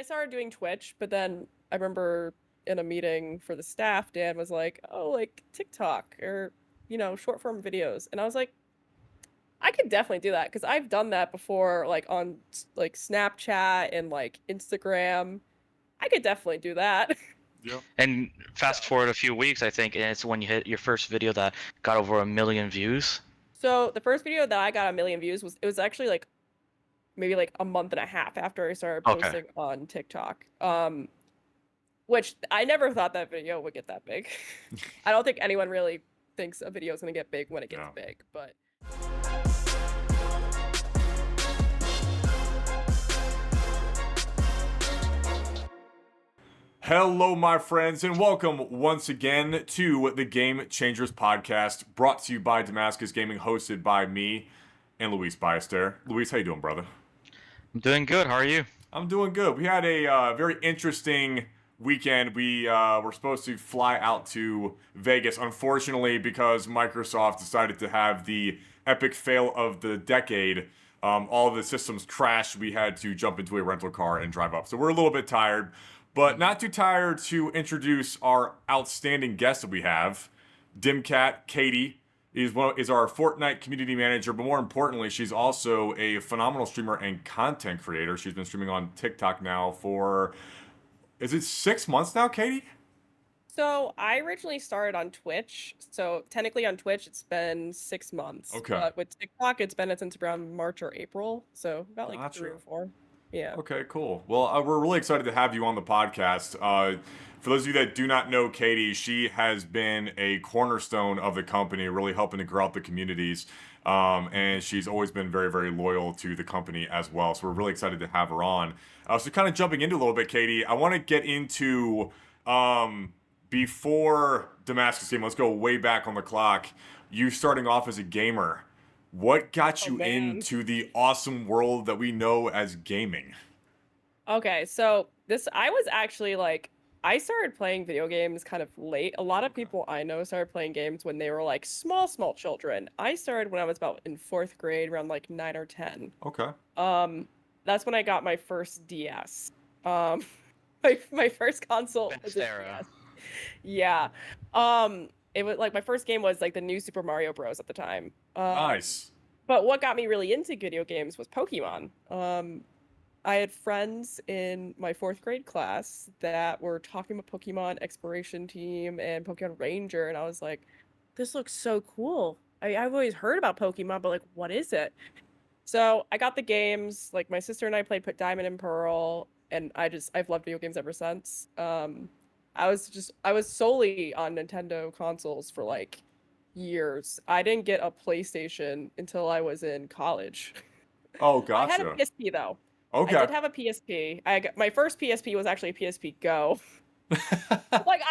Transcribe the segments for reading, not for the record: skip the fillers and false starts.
I started doing Twitch, but then I remember in a meeting for the staff, Dan was like, "Oh, like TikTok or short form videos," and I was like, "I could definitely do that because I've done that before, like on like Snapchat and like Instagram. I could definitely do that." Yep. And fast So, forward a few weeks, I think, and it's when you hit your first video that got over 1 million views. so the first video that I got a million views was actually like maybe like a month and a half after I started Okay. posting on TikTok. Which I never thought that video would get that big. I don't think anyone really thinks a video is gonna get big when it gets Yeah. big, but Hello, my friends, and welcome once again to the Game Changers podcast, brought to you by Damascus Gaming, hosted by me and Luis Ballester. Luis, how you doing, brother? I'm doing good. How are you? I'm doing good. We had a very interesting weekend. We were supposed to fly out to Vegas, unfortunately, because Microsoft decided to have the epic fail of the decade. All of the systems crashed. We had to jump into a rental car and drive up. So we're a little bit tired, but not too tired to introduce our outstanding guest that we have, Dimkat, Katie. Is our Fortnite community manager, but more importantly, she's also a phenomenal streamer and content creator. She's been streaming on TikTok now for, is it 6 months now, Katie? so I originally started on Twitch. So technically on Twitch it's been 6 months. Okay. But with TikTok it's been since around March or April. So about like Gotcha. 3 or 4. Yeah. Okay, cool. Well, we're really excited to have you on the podcast. For those of you that do not know Katie, she has been a cornerstone of the company, really helping to grow out the communities. And she's always been very, very loyal to the company as well. So we're really excited to have her on. So kind of jumping into a little bit, Katie, I want to get into before Damascus game. Let's go way back on the clock. You starting off as a gamer. What got Oh you man. into the awesome world that we know as gaming? Okay, so this I was actually like I started playing video games kind of late. A lot of Okay. people I know started playing games when they were like small children. I started when I was about in fourth grade, around like 9 or 10. Okay. Um, that's when I got my first DS. Um, my first console was Best a era. DS. Yeah. It was like my first game was like the new Super Mario Bros. At the time. Nice. But what got me really into video games was Pokemon. I had friends in my fourth grade class that were talking about Pokemon Exploration Team and Pokemon Ranger, and I was like, this looks so cool. I've always heard about Pokemon, but like, what is it? So I got the games. Like my sister and I played Diamond and Pearl, and I've loved video games ever since. I was solely on Nintendo consoles for like years. I didn't get a PlayStation until I was in college. Oh, I had a gotcha. PSP though. I Okay. did have a PSP. My first PSP was actually a PSP Go. Like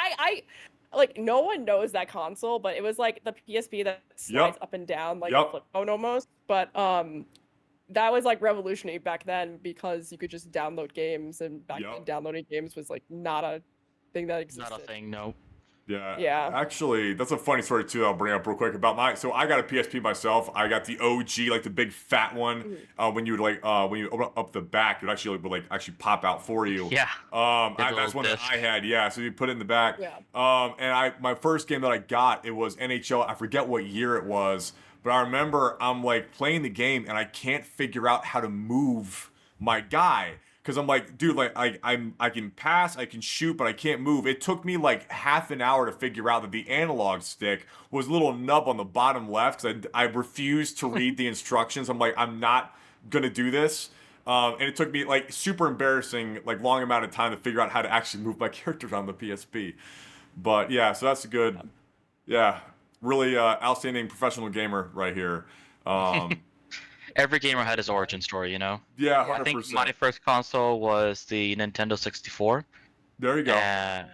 like no one knows that console, but it was like the PSP that slides Yep. up and down like a Yep. flip phone almost. But that was like revolutionary back then because you could just download games, and back then Yep. downloading games was like not a thing that Not a existed. thing, no. Yeah. Yeah. Actually, that's a funny story too. I'll bring up real quick about so I got a PSP myself. I got the OG, like the big fat one. Mhm. When you would when you open up the back, it actually would like actually pop out for you. Yeah. Get a That's little one that disc. I had. Yeah. So you put it in the back. Yeah. And my first game that I got, it was NHL. I forget what year it was, but I remember I'm like playing the game and I can't figure out how to move my guy. Cause I'm like, dude, like I can pass, I can shoot, but I can't move. It took me like half an hour to figure out that the analog stick was a little nub on the bottom left. Cause I refused to read the instructions. I'm like, I'm not gonna do this. And it took me like super embarrassing, like long amount of time to figure out how to actually move my character on the PSP. But yeah, so that's a good, yeah, really outstanding professional gamer right here. Um, Every gamer had his origin story, you know? yeah, Yeah. I think 100%. my first console was the Nintendo 64. There you go. And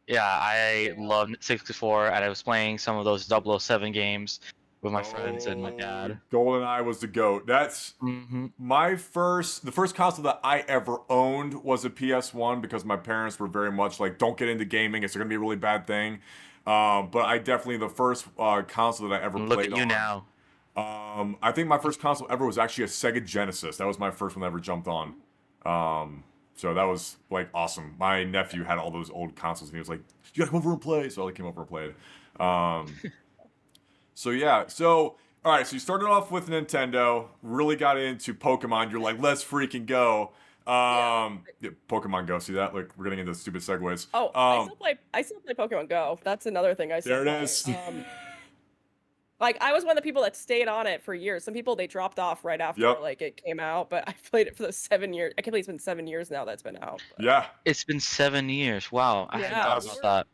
yeah, I Yeah. loved 64, and I was playing some of those 007 games with my friends and my dad. GoldenEye was the GOAT. That's Mm-hmm. the first console that I ever owned was a PS1 because my parents were very much like, don't get into gaming, it's gonna be a really bad thing. But I definitely, the first console that I ever Look played at you on. now. I think my first console ever was actually a Sega Genesis. That was my first one I ever jumped on. So that was like awesome. My nephew had all those old consoles, and he was like, "You gotta come over and play." So I came over and played. Um, so yeah, so all right, so you started off with Nintendo, really got into Pokemon. You're like, let's freaking go. Yeah. Yeah, Pokemon Go. See that? Like we're getting into stupid segues. Oh, I still play Pokemon Go. That's another thing I still There it play. is. Like I was one of the people that stayed on it for years. Some people they dropped off right after Yep. like it came out, but I played it for those 7 years. I can't believe it's been 7 years now that's been out. But Yeah, It's been 7 years. Wow, I hadn't yeah, thought has. about that.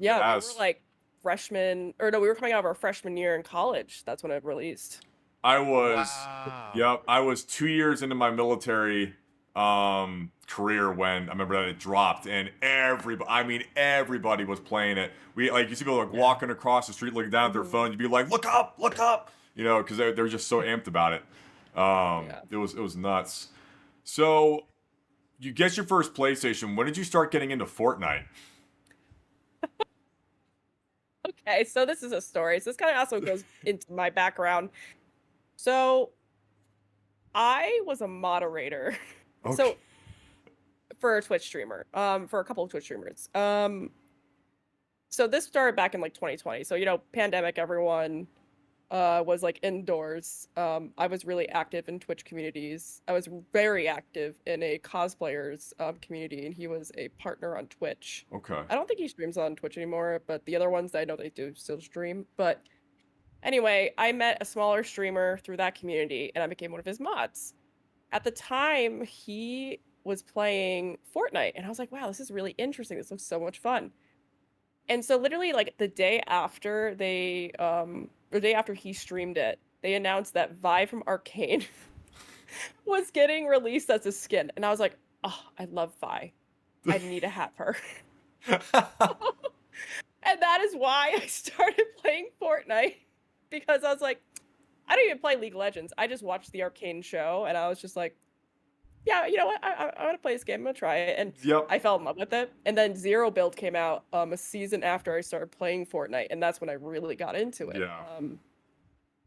It we were has. like freshmen, or no, we were coming out of our freshman year in college. That's when it released. I was, Wow. yep, I was 2 years into my military career when I remember that it dropped, and everybody was playing it. We like you see people like walking across the street looking down at their Mhm. phone. You'd be like, look up, because they're just so amped about it. Yeah. It was nuts. So you get your first PlayStation. When did you start getting into Fortnite? Okay, so this is a story. So this kind of also goes into my background. So I was a moderator. Okay. So for a Twitch streamer, for a couple of Twitch streamers. So this started back in like 2020. So, pandemic, everyone was like indoors. I was really active in Twitch communities. I was very active in a cosplayers community, and he was a partner on Twitch. Okay. I don't think he streams on Twitch anymore, but the other ones I know they do still stream. But anyway, I met a smaller streamer through that community, and I became one of his mods. At the time, he was playing Fortnite, and I was like, wow, this is really interesting. This looks so much fun. And so literally like the day after he streamed it, they announced that Vi from Arcane was getting released as a skin. And I was like, oh, I love Vi. I need to have her. And that is why I started playing Fortnite, because I was like, I don't even play League of Legends. I just watched the Arcane show, and I was just like, yeah, you know what? I want to play this game. I'm gonna try it, and Yep. I fell in love with it. And then Zero Build came out a season after I started playing Fortnite, and that's when I really got into it. Yeah.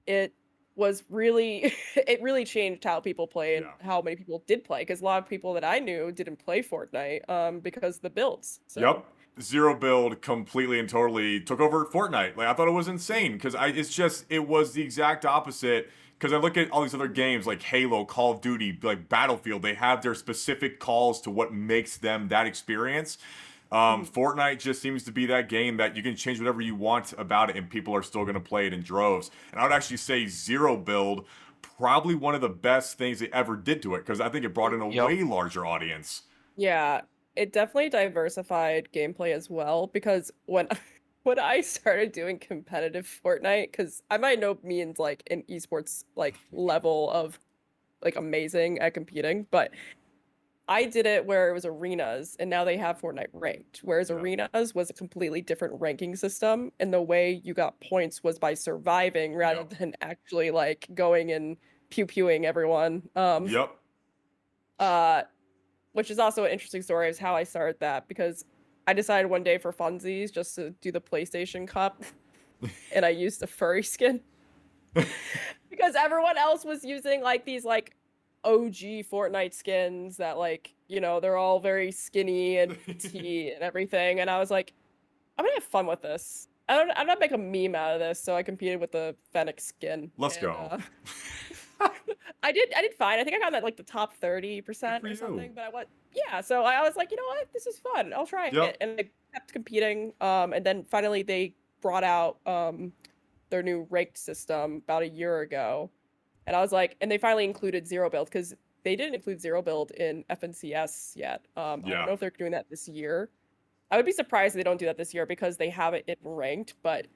It was really it really changed how people play and Yeah. how many people did play, because a lot of people that I knew didn't play Fortnite because of the builds. So Yep. Zero Build completely and totally took over Fortnite. Like I thought it was insane because it was the exact opposite. Because I look at all these other games like Halo, Call of Duty, like Battlefield, they have their specific calls to what makes them that experience. Fortnite just seems to be that game that you can change whatever you want about it, and people are still going to play it in droves. And I would actually say Zero Build probably one of the best things they ever did to it because I think it brought in a Yep. way larger audience. yeah, it definitely diversified gameplay as well, because when when I started doing competitive Fortnite, because I might no means like an esports like level of like amazing at competing, but I did it where it was arenas, and now they have Fortnite ranked. Whereas Yeah. arenas was a completely different ranking system, and the way you got points was by surviving rather Yep. than actually like going and pew-pewing everyone. Yep. Which is also an interesting story, is how I started that, because I decided one day for funsies just to do the PlayStation Cup, and I used a furry skin because everyone else was using like these like OG Fortnite skins that like, they're all very skinny and petite and everything, and I was like, I'm gonna have fun with this. I'm not make a meme out of this, so I competed with the Fennec skin. Let's and, go. I did fine. I think I got at like the top 30% Good for or you. something, but yeah, so I was like, you know what? This is fun. I'll try Yep. it. And I kept competing. And then finally they brought out their new ranked system about a year ago. And I was like, and they finally included Zero Build, because they didn't include Zero Build in FNCS yet. I Yeah. don't know if they're doing that this year. I would be surprised if they don't do that this year, because they have it in ranked, but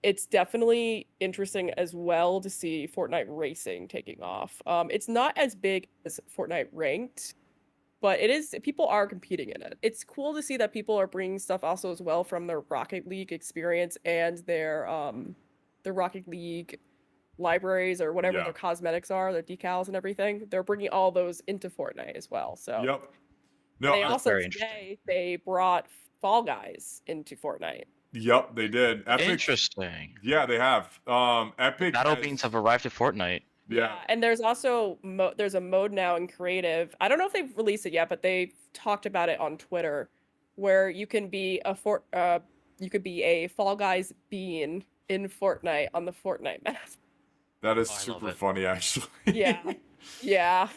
it's definitely interesting as well to see Fortnite racing taking off. It's not as big as Fortnite ranked, but people are competing in it. It's cool to see that people are bringing stuff also as well from their Rocket League experience and their Rocket League libraries, or whatever Yeah. their cosmetics are, their decals and everything. They're bringing all those into Fortnite as well. So Yep. and No, they That's also very today they brought Fall Guys into Fortnite. Yep, they did. Epic. interesting. Yeah, they have. Epic. Battle beans have arrived at Fortnite. Yeah. And there's also there's a mode now in creative. I don't know if they've released it yet, but they've talked about it on Twitter, where you can be you could be a Fall Guys bean in Fortnite on the Fortnite map. That is Oh, I love super it. funny, actually. Yeah. Yeah.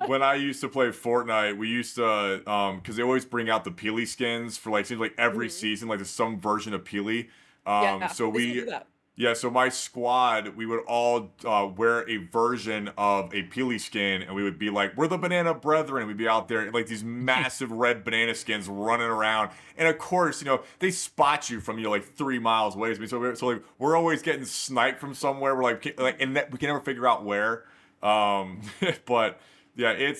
When I used to play Fortnite, we used to because they always bring out the Peely skins for like seems like every Mhm. season, like there's some version of Peely. Yeah, So they still we do that. yeah, so my squad, we would all wear a version of a Peely skin, and we would be like, "We're the Banana Brethren." We'd be out there in, like these massive red banana skins running around, and of course, they spot you from like 3 miles away. So like we're always getting sniped from somewhere. We're like, and we can never figure out where. But yeah,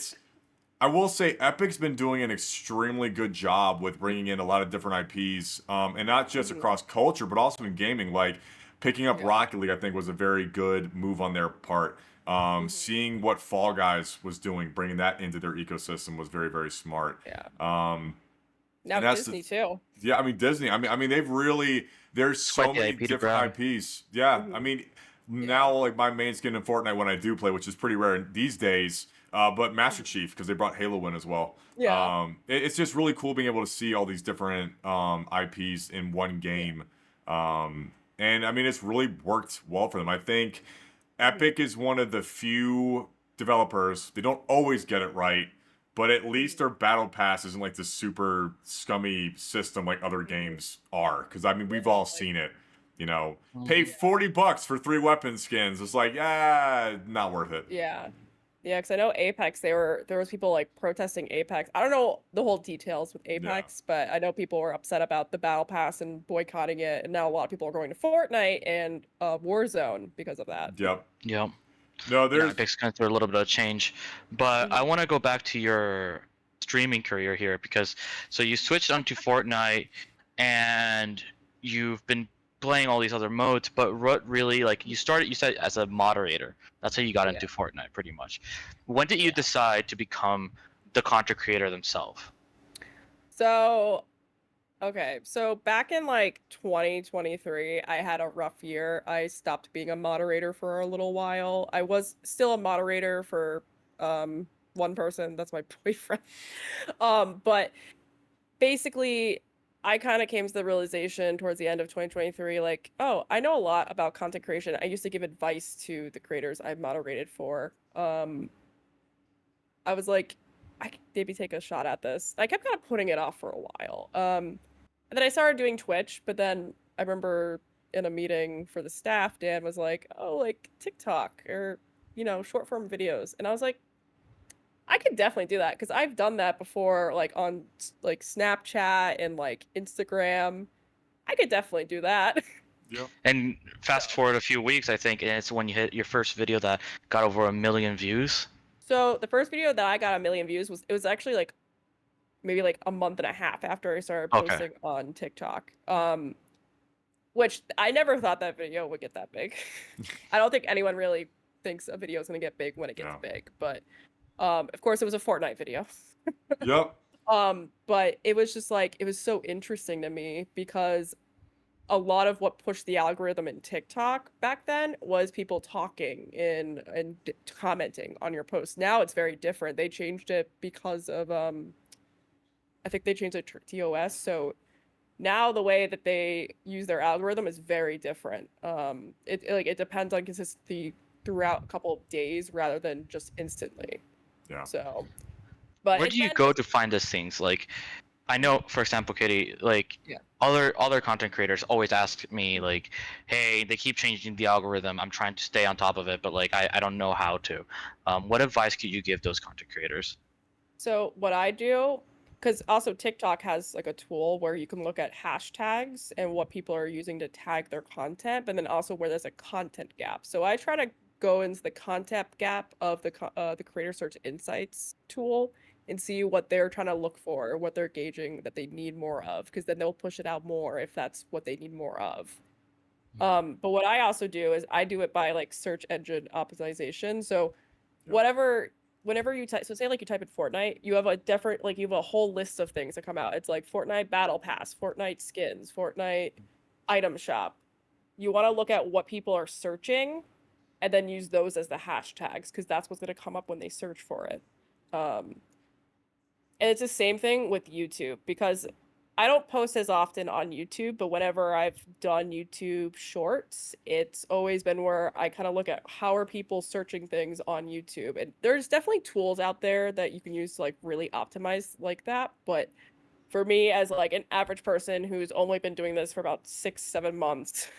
I will say Epic's been doing an extremely good job with bringing in a lot of different IPs, and not just Mhm. across culture, but also in gaming. Like picking up Yeah. Rocket League, I think was a very good move on their part. Mhm. Seeing what Fall Guys was doing, bringing that into their ecosystem was very, very smart. Yeah. Um, Now and that's the Disney too. yeah, I mean Disney. I mean they've really there's It's so quite the many IP to different grab. IPs. Yeah, I Mhm. mean Yeah. now like my main skin in Fortnite when I do play, which is pretty rare these days. But Master Mhm. Chief because they brought Halo in as well. Yeah. It's just really cool being able to see all these different IPs in one Yeah. game. And I mean it's really worked well for them. I think Mhm. Epic is one of the few developers. They don't always get it right, but at least Mhm. their battle pass isn't like this super scummy system like other Mhm. games are. Because I mean, we've Yeah, all like seen it. You know, pay Mhm. yeah. $40 for 3 weapon skins. It's like, not worth it. Yeah. Yeah, because I know Apex, there was people like protesting Apex. I don't know the whole details with Yeah. Apex, but I know people were upset about the battle pass and boycotting it, and now a lot of people are going to Fortnite and Warzone because of that. Yep. Yep. No, Yeah, there's. Epic's going through a little bit of change, but I Mhm. want to go back to your streaming career here because so you switched onto Fortnite and you've been playing all these other modes, but what really like you said as a moderator. That's how you got Yeah. into Fortnite pretty much. When did you Yeah. decide to become the content creator themselves? So, okay. So back in like 2023, I had a rough year. I stopped being a moderator for a little while. I was still a moderator for one person, that's my boyfriend. But basically I kind of came to the realization towards the end of 2023 like, oh, I know a lot about content creation. I used to give advice to the creators I've moderated for. I was like, I could maybe take a shot at this. I kept kind of putting it off for a while. And then I started doing Twitch, but then I remember in a meeting for the staff, Dan was like, "Oh, like TikTok or, short form videos." And I was like, I could definitely do that because I've done that before, like on like Snapchat and like Instagram. I could definitely do that. Yep. And fast So, forward a few weeks, I think, and it's when you hit your first video that got over 1 million views. so the first video that I got a million views was actually like maybe like a month and a half after I started Okay. posting on TikTok. Which I never thought that video would get that big. I don't think anyone really thinks a video is gonna get big when it gets Yeah. big, but of course it was a Fortnite video. Yep. But it was just like it was so interesting to me because a lot of what pushed the algorithm in TikTok back then was people talking and commenting on your posts. Now it's very different. They changed it because of I think they changed it to TOS, so now the way that they use their algorithm is very different. It depends on consistency throughout a couple of days rather than just instantly. Yeah. So, but Where it's do you been go to find these things? Like, I know, for example, Kitty, like yeah. other content creators always ask me like, "Hey, they keep changing the algorithm. I'm trying to stay on top of it, but like I don't know how to." What advice could you give those content creators? So what I do, because also TikTok has like a tool where you can look at hashtags and what people are using to tag their content, but then also where there's a content gap. So I try to go into the content gap of the Creator Search Insights tool and see what they're trying to look for or what they're gauging that they need more of, because then they'll push it out more if that's what they need more of. But what I also do is I do it by like search engine optimization. So Yep. whenever you type, so say like you type in Fortnite, you have a different, like you have a whole list of things that come out. It's like Fortnite Battle Pass, Fortnite skins, Fortnite item shop. You want to look at what people are searching and then use those as the hashtags because that's what's going to come up when they search for it. Um, and it's the same thing with YouTube because I don't post as often on YouTube, but whenever I've done YouTube shorts, it's always been where I kind of look at how are people searching things on YouTube. And there's definitely tools out there that you can use to like really optimize like that. But for me, as like an average person who's only been doing this for about 6, 7 months,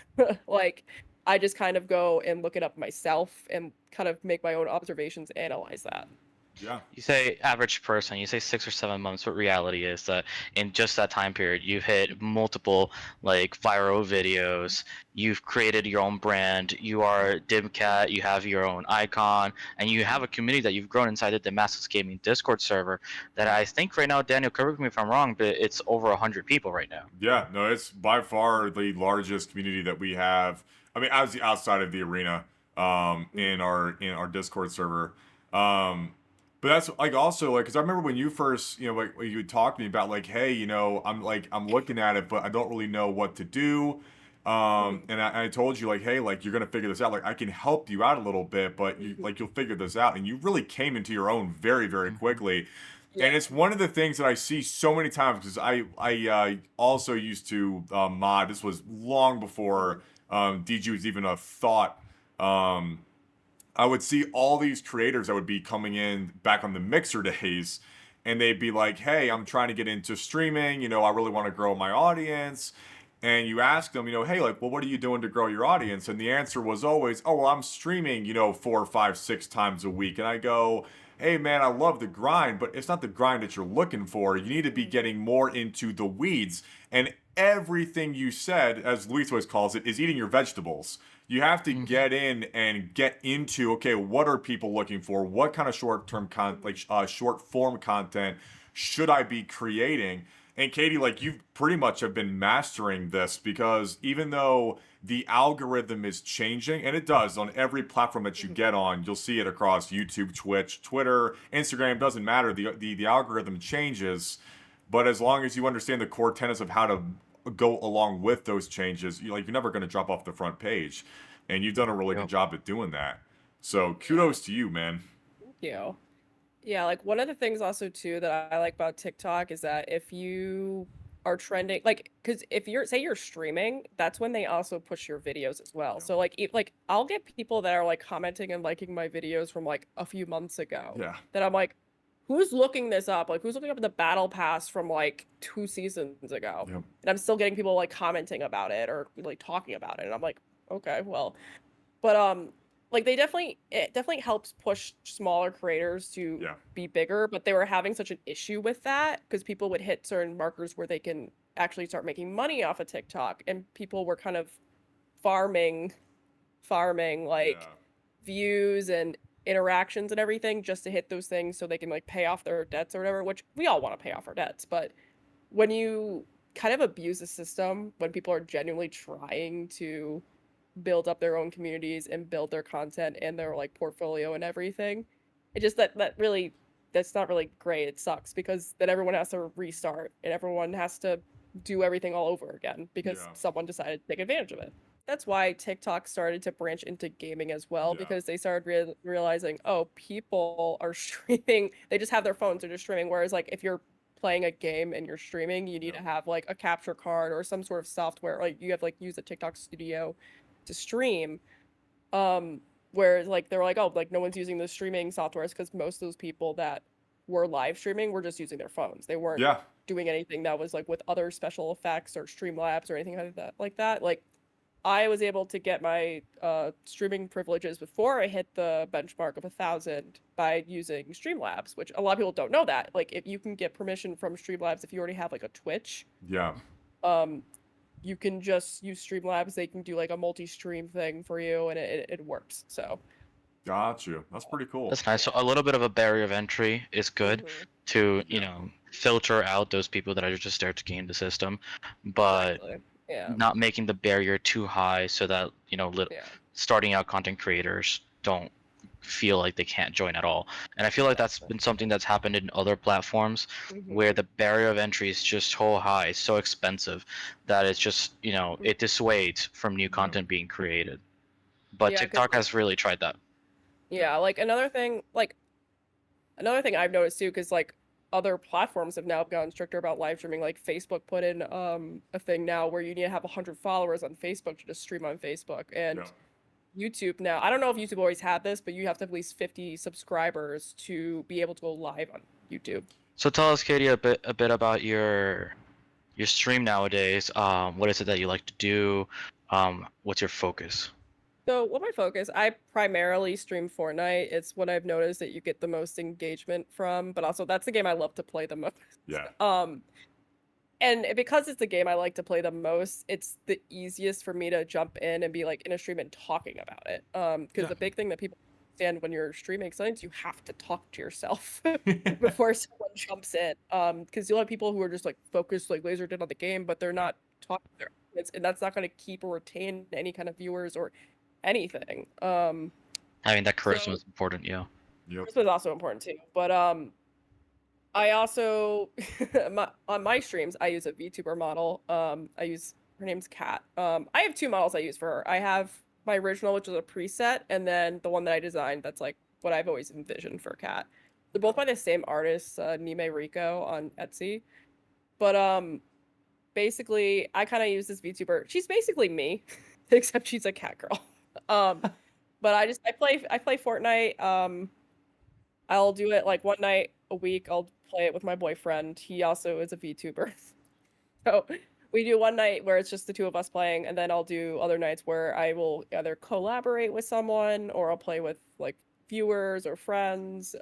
like I just kind of go and look it up myself and kind of make my own observations, analyze that. Yeah. You say average person, you say 6 or 7 months, but reality is that in just that time period, you've hit multiple like viral videos, you've created your own brand, you are Dimkat, you have your own icon, and you have a community that you've grown inside the Damascus Gaming Discord server that I think right now, Daniel, correct me if I'm wrong, but it's over 100 people right now. Yeah, no, it's by far the largest community that we have. I mean, outside of the arena, in our Discord server. Um, but that's like also like because I remember when you first, like when you talked to me about like, hey, I'm looking at it, but I don't really know what to do. And I told you like, hey, like you're gonna figure this out. Like I can help you out a little bit, but you'll figure this out. And you really came into your own very, very quickly. And Yeah. it's one of the things that I see so many times because I also used to mod. This was long before DG was even a thought. Um, I would see all these creators that would be coming in back on the Mixer days, and they'd be like, "Hey, I'm trying to get into streaming. I really want to grow my audience." And you ask them, "Hey, like, well, what are you doing to grow your audience?" And the answer was always, "Oh, well, I'm streaming, 4, 5, 6 times a week." And I go, "Hey, man, I love the grind, but it's not the grind that you're looking for. You need to be getting more into the weeds." And everything you said, as Luis always calls it, is eating your vegetables. You have to get in and get into, okay, what are people looking for? What kind of short form content should I be creating? And Katie, like you pretty much have been mastering this because even though the algorithm is changing, and it does on every platform that you get on, you'll see it across YouTube, Twitch, Twitter, Instagram, doesn't matter. The algorithm changes, but as long as you understand the core tenets of how to go along with those changes, you're never going to drop off the front page, and you've done a really good Yep. job at doing that. So kudos to you, man. Thank you. Yeah, like one of the things also too that I like about TikTok is that if you are trending, like, because if you're streaming, that's when they also push your videos as well. Yeah. So like, like I'll get people that are like commenting and liking my videos from like a few months ago. Yeah. That I'm like, who's looking this up? Like, who's looking up the battle pass from like 2 seasons ago? Yep. And I'm still getting people like commenting about it or like talking about it, and I'm like, okay, well, but like it definitely helps push smaller creators to Yeah. be bigger, but they were having such an issue with that because people would hit certain markers where they can actually start making money off of TikTok, and people were kind of farming like Yeah. views and interactions and everything just to hit those things so they can like pay off their debts or whatever, which we all want to pay off our debts, but when you kind of abuse the system, when people are genuinely trying to build up their own communities and build their content and their like portfolio and everything. It just that really that's not really great. It sucks because then everyone has to restart and everyone has to do everything all over again because Yeah. someone decided to take advantage of it. That's why TikTok started to branch into gaming as well Yeah. because they started realizing, oh, people are streaming. They just have their phones, they're just streaming. Whereas like if you're playing a game and you're streaming, you need Yeah. to have like a capture card or some sort of software. Like you have to like use a TikTok studio to stream. Whereas like they're like, oh, like no one's using the streaming softwares because most of those people that were live streaming were just using their phones. They weren't Yeah. doing anything that was like with other special effects or Streamlabs or anything like that. Like I was able to get my streaming privileges before I hit the benchmark of 1,000 by using Streamlabs, which a lot of people don't know that. Like if you can get permission from Streamlabs if you already have like a Twitch, Yeah. you can just use Streamlabs. They can do like a multi-stream thing for you, and it works. So Got you. That's pretty cool. That's nice. So a little bit of a barrier of entry is good to, filter out those people that are just there to game the system, but exactly. Yeah. not making the barrier too high so that, Yeah. starting out content creators don't feel like they can't join at all. And I feel like that's been something that's happened in other platforms where the barrier of entry is just so high, so expensive that it's just, it dissuades from new content being created. but Yeah, 'cause, TikTok like, has really tried that. yeah, like another thing I've noticed too, because like other platforms have now gotten stricter about live streaming. Like Facebook put in a thing now where you need to have 100 followers on Facebook to just stream on Facebook. Yeah. And YouTube now, I don't know if YouTube always had this, but you have to have at least 50 subscribers to be able to go live on YouTube. So tell us, Katie, a bit about your stream nowadays. What is it that you like to do? What's your focus? So what my focus, I primarily stream Fortnite. It's what I've noticed that you get the most engagement from, but also that's the game I love to play the most. Yeah. And because it's the game I like to play the most, it's the easiest for me to jump in and be like in a stream and talking about it. Because Yeah. the big thing that people understand when you're streaming something is you have to talk to yourself before someone jumps in. Because you'll have people who are just like focused, like lasered in on the game, but they're not talking to their audience, and that's not going to keep or retain any kind of viewers or anything. Having that charisma So is important, yeah. Yep. this was also important too. But I also on my streams I use a VTuber model. I use her name's Kat. I have two models I use for her. I have my original, which is a preset, and then the one that I designed that's like what I've always envisioned for Kat. They're both by the same artist, Nime Rico on Etsy. But basically I kind of use this VTuber. She's basically me, except she's a cat girl. But I play Fortnite. I'll do it like one night a week. I'll play it with my boyfriend. He also is a VTuber. So we do one night where it's just the two of us playing, and then I'll do other nights where I will either collaborate with someone or I'll play with like viewers or friends.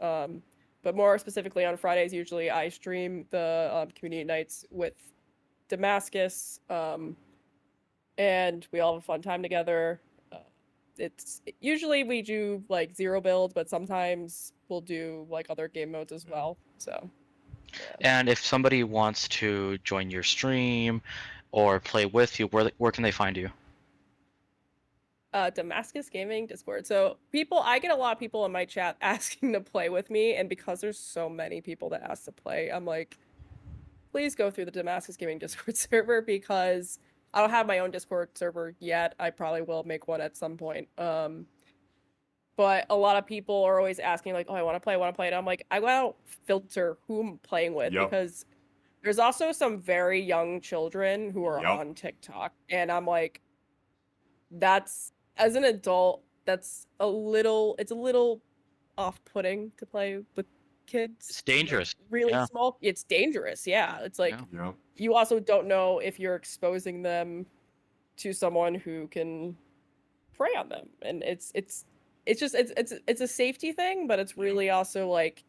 But more specifically on Fridays, usually I stream the community nights with Damascus, and we all have a fun time together. It's usually we do like zero builds, but sometimes we'll do like other game modes as well. So And if somebody wants to join your stream or play with you, where can they find you? Damascus Gaming Discord. So I get a lot of people in my chat asking to play with me, and because there's so many people that ask to play, I'm like, please go through the Damascus Gaming Discord server because I don't have my own Discord server yet. I probably will make one at some point. But a lot of people are always asking like, "Oh, I want to play," and I'm like, I gotta filter who I'm playing with Yep. because there's also some very young children who are Yep. on TikTok, and I'm like, that's as an adult, it's a little off-putting to play with kids. It's dangerous. Really Yeah. small. It's dangerous. Yeah, it's like Yeah. Yep. you also don't know if you're exposing them to someone who can prey on them, and it's a safety thing, but it's really also like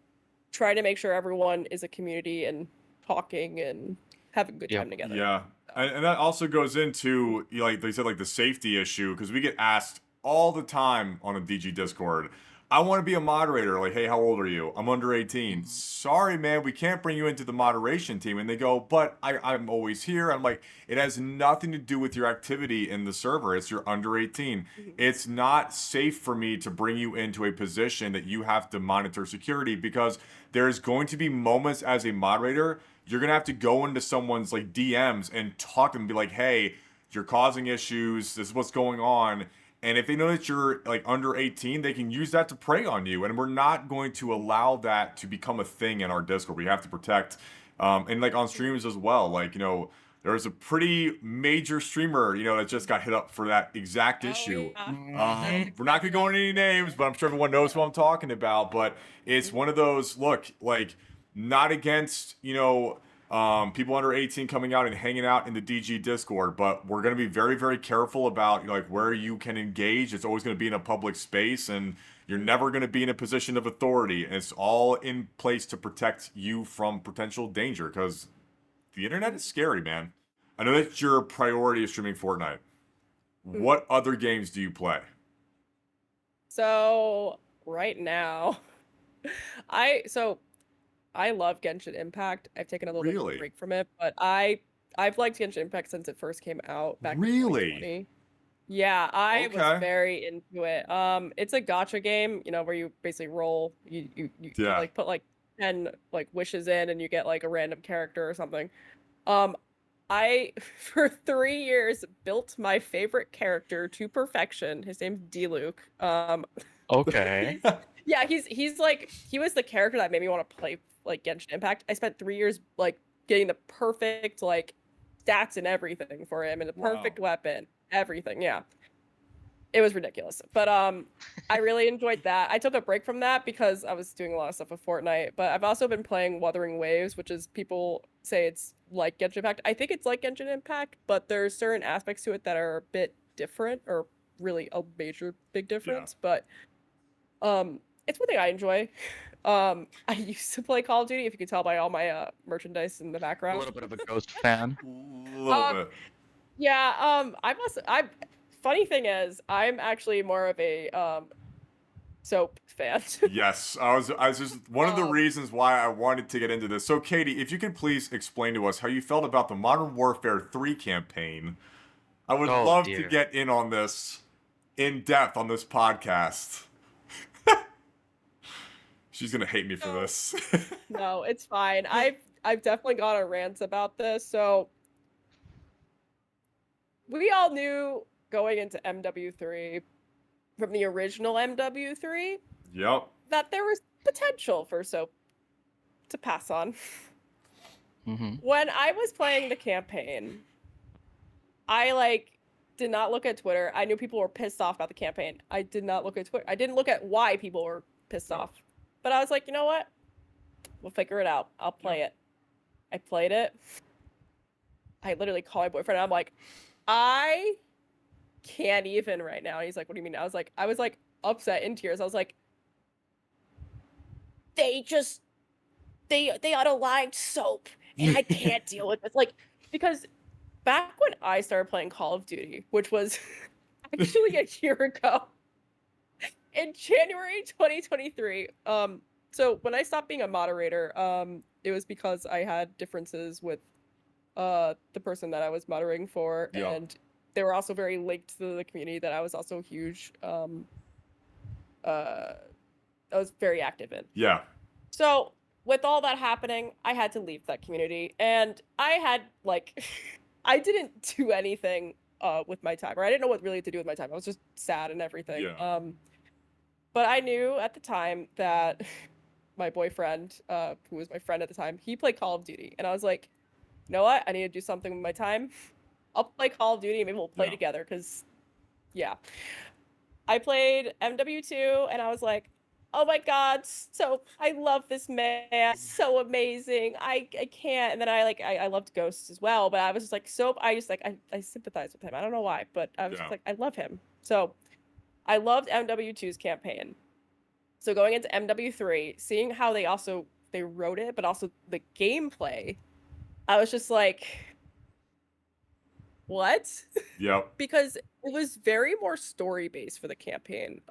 trying to make sure everyone is a community and talking and having a good Yep. time together. Yeah, and that also goes into like they said, like the safety issue, because we get asked all the time on a DG Discord. I want to be a moderator. Like, hey, how old are you? I'm under 18. Sorry, man, we can't bring you into the moderation team. And they go, but I'm always here. I'm like, it has nothing to do with your activity in the server. It's you're under 18. It's not safe for me to bring you into a position that you have to monitor security, because there's going to be moments as a moderator you're gonna have to go into someone's like DMs and talk to them and be like, hey, you're causing issues, this is what's going on. And if they know that you're like under 18, they can use that to prey on you. And we're not going to allow that to become a thing in our Discord. We have to protect, and like on streams as well. Like, there's a pretty major streamer, that just got hit up for that exact issue. Yeah. We're not gonna go into any names, but I'm sure everyone knows who I'm talking about. But it's one of those, look, like, not against, people under 18 coming out and hanging out in the DG Discord, but we're going to be very, very careful about like where you can engage. It's always going to be in a public space, and you're never going to be in a position of authority. And it's all in place to protect you from potential danger, because the internet is scary, man. I know that your priority is streaming Fortnite. What other games do you play? So right now, I love Genshin Impact. I've taken a little bit of Really? a break from it, but I've liked Genshin Impact since it first came out back in Really? 2020. Yeah, I was Okay. very into it. It's a gacha game, where you basically roll, you Yeah. like put like 10 like wishes in and you get like a random character or something. Um, I for 3 years built my favorite character to perfection. His name's D-Luke. Okay. He's like he was the character that made me want to play like Genshin Impact. I spent 3 years like getting the perfect like stats and everything for him and the perfect weapon, everything. Yeah. It was ridiculous. But I really enjoyed that. I took a break from that because I was doing a lot of stuff with Fortnite, but I've also been playing Wuthering Waves, which is people say it's like Genshin Impact. I think it's like Genshin Impact, but there's certain aspects to it that are a bit different or really a major big difference. But it's one thing I enjoy. I used to play Call of Duty, if you could tell by all my merchandise in the A background. little bit of a Ghost fan. A little bit. Yeah, I funny thing is, I'm actually more of a soap fan. Yes, I was just one of the reasons why I wanted to get into this. So, Katie, if you could please explain to us how you felt about the Modern Warfare 3 campaign. I would Oh, love to dear. get in on this in depth on this podcast. She's gonna hate me for this. No, it's fine. I've definitely got a rant about this. So we all knew going into MW3 from the original MW3 Yep. that there was potential for soap to pass on. Mm-hmm. When I was playing the campaign, I like did not look at Twitter. I knew people were pissed off about the campaign. I did not look at Twitter. I didn't look at why people were pissed off. But I was like, you know what? We'll figure it out. I'll play it. I played it. I literally called my boyfriend and I'm like, I can't even right now. And he's like, what do you mean? I was like upset in tears. I was like, they unaligned soap and I can't deal with this. Like, because back when I started playing Call of Duty, which was actually a year ago, in January 2023, so when I stopped being a moderator, it was because I had differences with the person that I was moderating for, and they were also very linked to the community that I was also huge I was very active in. Yeah. So with all that happening, I had to leave that community, and I had like I didn't do anything with my time, or I didn't know what really to do with my time. I was just sad and everything. Yeah. But I knew at the time that my boyfriend, who was my friend at the time, he played Call of Duty, and I was like, you know what? I need to do something with my time. I'll play Call of Duty, and maybe we'll play together, because, yeah. I played MW2, and I was like, oh my god, so I love this man, so amazing. I can't. And then I loved Ghosts as well, but I was just like, so I just like I sympathize with him. I don't know why, but I was just like, I love him. So I loved MW2's campaign. So going into MW3, seeing how they wrote it, but also the gameplay, I was just like, what? Yep. Because it was very more story based for the campaign.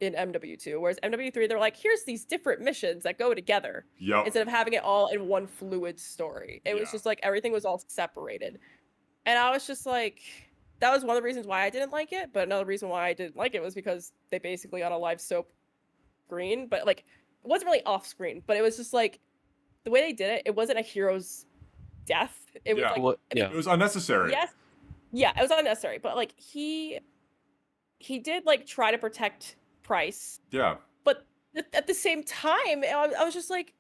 In MW2, whereas MW3, they're like, here's these different missions that go together. Yep. Instead of having it all in one fluid story. It was just like everything was all separated. And I was just like, that was one of the reasons why I didn't like it, but another reason why I didn't like it was because they basically on a live soap screen, but like it wasn't really off screen, but it was just like the way they did it, it wasn't a hero's death. It was like it was unnecessary. Yes. Yeah, it was unnecessary, but like he did like try to protect Price. Yeah. But at the same time, I was just like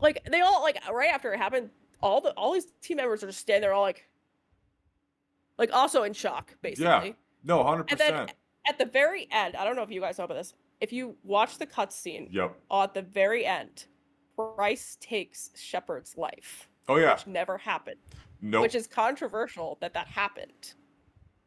they all like right after it happened, all these team members are just standing there all like also in shock, basically. Yeah. No, 100%. And then at the very end, I don't know if you guys know about this. If you watch the cutscene, at the very end, Price takes Shepard's life. Oh yeah. Which never happened. Nope. Which is controversial that happened.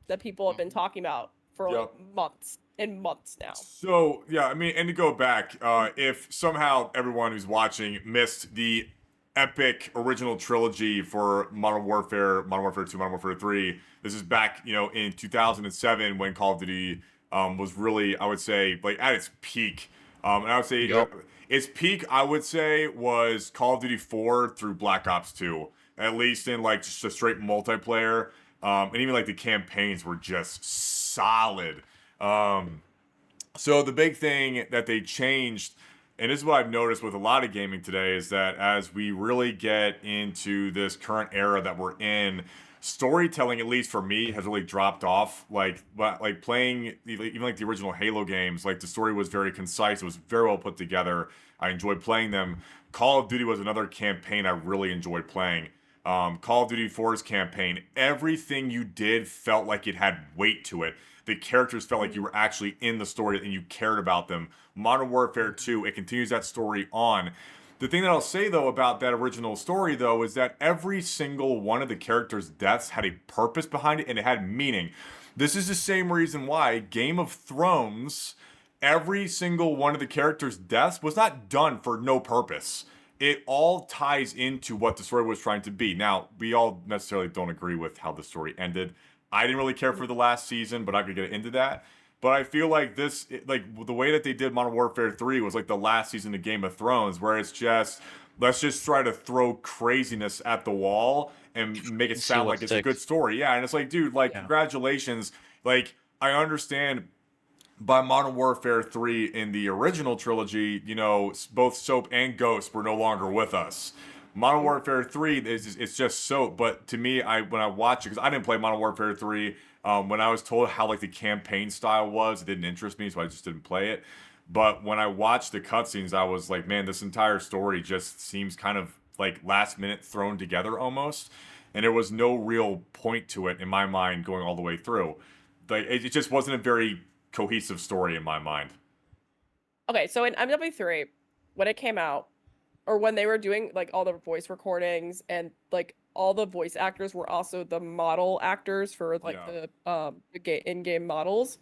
That people have been talking about for like months and months now. So yeah, I mean, and to go back, if somehow everyone who's watching missed the epic original trilogy for Modern Warfare 2, Modern Warfare 3, this is back, in 2007 when Call of Duty was really, I would say, like at its peak. And I would say its peak, I would say, was Call of Duty 4 through Black Ops 2, at least in like just a straight multiplayer. And even like the campaigns were just solid. So the big thing that they changed And this is what I've noticed with a lot of gaming today is that as we really get into this current era that we're in, storytelling, at least for me, has really dropped off. Like playing even like the original Halo games, like the story was very concise. It was very well put together. I enjoyed playing them. Call of Duty was another campaign I really enjoyed playing. Call of Duty 4's campaign, everything you did felt like it had weight to it. The characters felt like you were actually in the story and you cared about them. Modern Warfare 2, it continues that story on. The thing that I'll say though about that original story though is that every single one of the characters' deaths had a purpose behind it and it had meaning. This is the same reason why Game of Thrones, every single one of the characters' deaths was not done for no purpose. It all ties into what the story was trying to be. Now, we all necessarily don't agree with how the story ended. I didn't really care for the last season, but I could get into that. But I feel like like the way that they did Modern Warfare 3 was like the last season of Game of Thrones, where it's just, let's just try to throw craziness at the wall and make it See sound what like it's a good sticks. story. Yeah, and it's like, dude, like, Yeah. congratulations. Like, I understand by Modern Warfare 3 in the original trilogy, you know, both Soap and Ghost were no longer with us. Modern Warfare 3 it's just Soap, but to me, when I watch it, because I didn't play Modern Warfare 3, when I was told how like the campaign style was, it didn't interest me, so I just didn't play it. But when I watched the cutscenes, I was like, man, this entire story just seems kind of like last minute thrown together almost, and there was no real point to it in my mind going all the way through. Like it just wasn't a very cohesive story in my mind. Okay, so in MW3, when it came out, or when they were doing like all the voice recordings and like all the voice actors were also the model actors for like Yeah. the in-game models.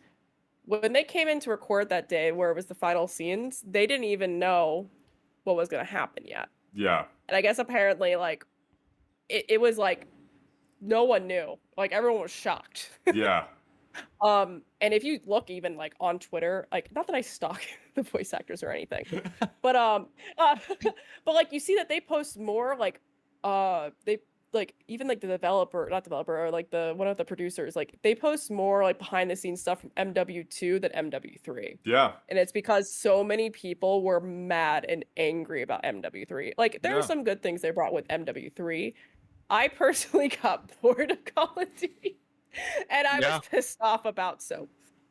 When they came in to record that day where it was the final scenes, they didn't even know what was going to happen yet. Yeah. And I guess apparently like it was like no one knew. Like everyone was shocked. Yeah. And if you look even like on Twitter, like not that I stalk the voice actors or anything, but uh, but like you see that they post more like they like even like the developer, not developer, or like the one of the producers, like they post more like behind the scenes stuff from MW2 than MW3. Yeah. And it's because so many people were mad and angry about MW3. Like there are Yeah. some good things they brought with MW3. I personally got bored of Call of Duty. And I was Yeah. pissed off about soap.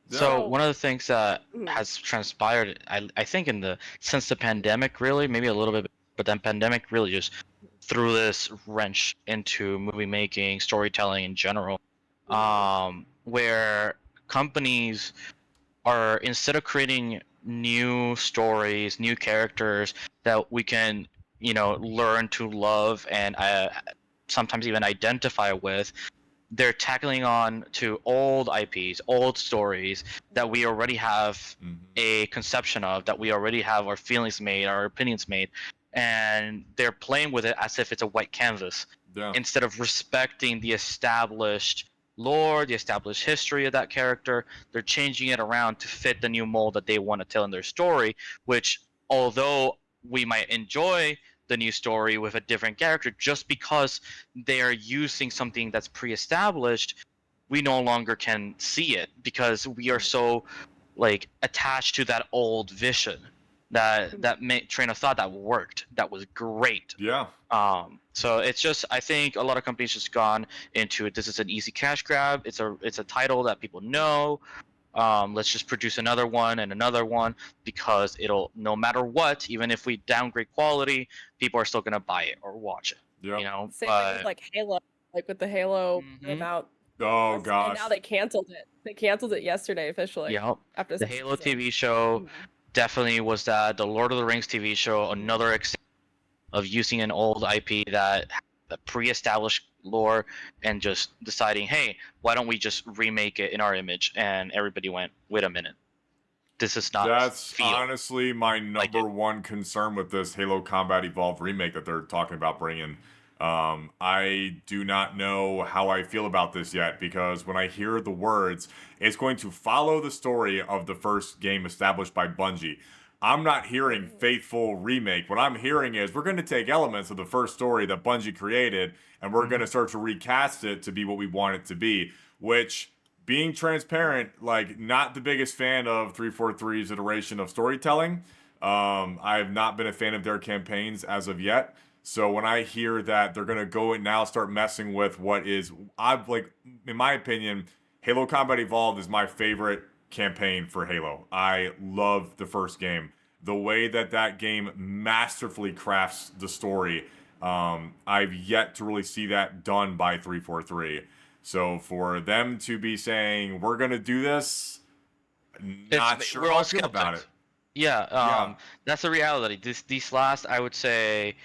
So So, one of the things that mhm. has transpired, I think in the since the pandemic, really, maybe a little bit, but then pandemic really just threw this wrench into movie making, storytelling in general, where companies are, instead of creating new stories, new characters that we can, learn to love and sometimes even identify with, they're tackling on to old IPs, old stories that we already have Mm-hmm. a conception of, that we already have our feelings made, our opinions made, and they're playing with it as if it's a white canvas Yeah. instead of respecting the established lore, the established history of that character. They're changing it around to fit the new mold that they want to tell in their story, which, although we might enjoy the new story with a different character, just because they are using something that's pre-established, we no longer can see it because we are so like attached to that old vision, train of thought that worked, that was great. Yeah. So it's just, I think a lot of companies just gone into it. This is an easy cash grab. It's a title that people know. Let's just produce another one and another one because it'll, no matter what, even if we downgrade quality, people are still gonna buy it or watch it. Yep. Same thing with But like Halo, like with the Halo came mhm, out, Oh and now gosh. they canceled it. They canceled it yesterday officially yeah, after the the second Halo season. TV show Mhm. definitely was that. The Lord of the Rings TV show, another example of using an old IP that pre-established lore and just deciding, hey, why don't we just remake it in our image? And everybody went, wait a minute, this does not That's feel honestly my like number it. one concern with this Halo Combat Evolved remake that they're talking about bringing. I do not know how I feel about this yet because when I hear the words, it's going to follow the story of the first game established by Bungie. I'm not hearing faithful remake. What I'm hearing is we're going to take elements of the first story that Bungie created and we're going to start to recast it to be what we want it to be, which, being transparent, like, not the biggest fan of 343's iteration of storytelling. I've not been a fan of their campaigns as of yet. So when I hear that they're gonna go and now start messing with what is, I've like, in my opinion, Halo Combat Evolved is my favorite campaign for Halo. I love the first game. The way that that game masterfully crafts the story, I've yet to really see that done by 343. So for them to be saying we're gonna do this, not sure We're how I all feel about skeptics. it. Yeah, Yeah, that's the reality. These last, I would say,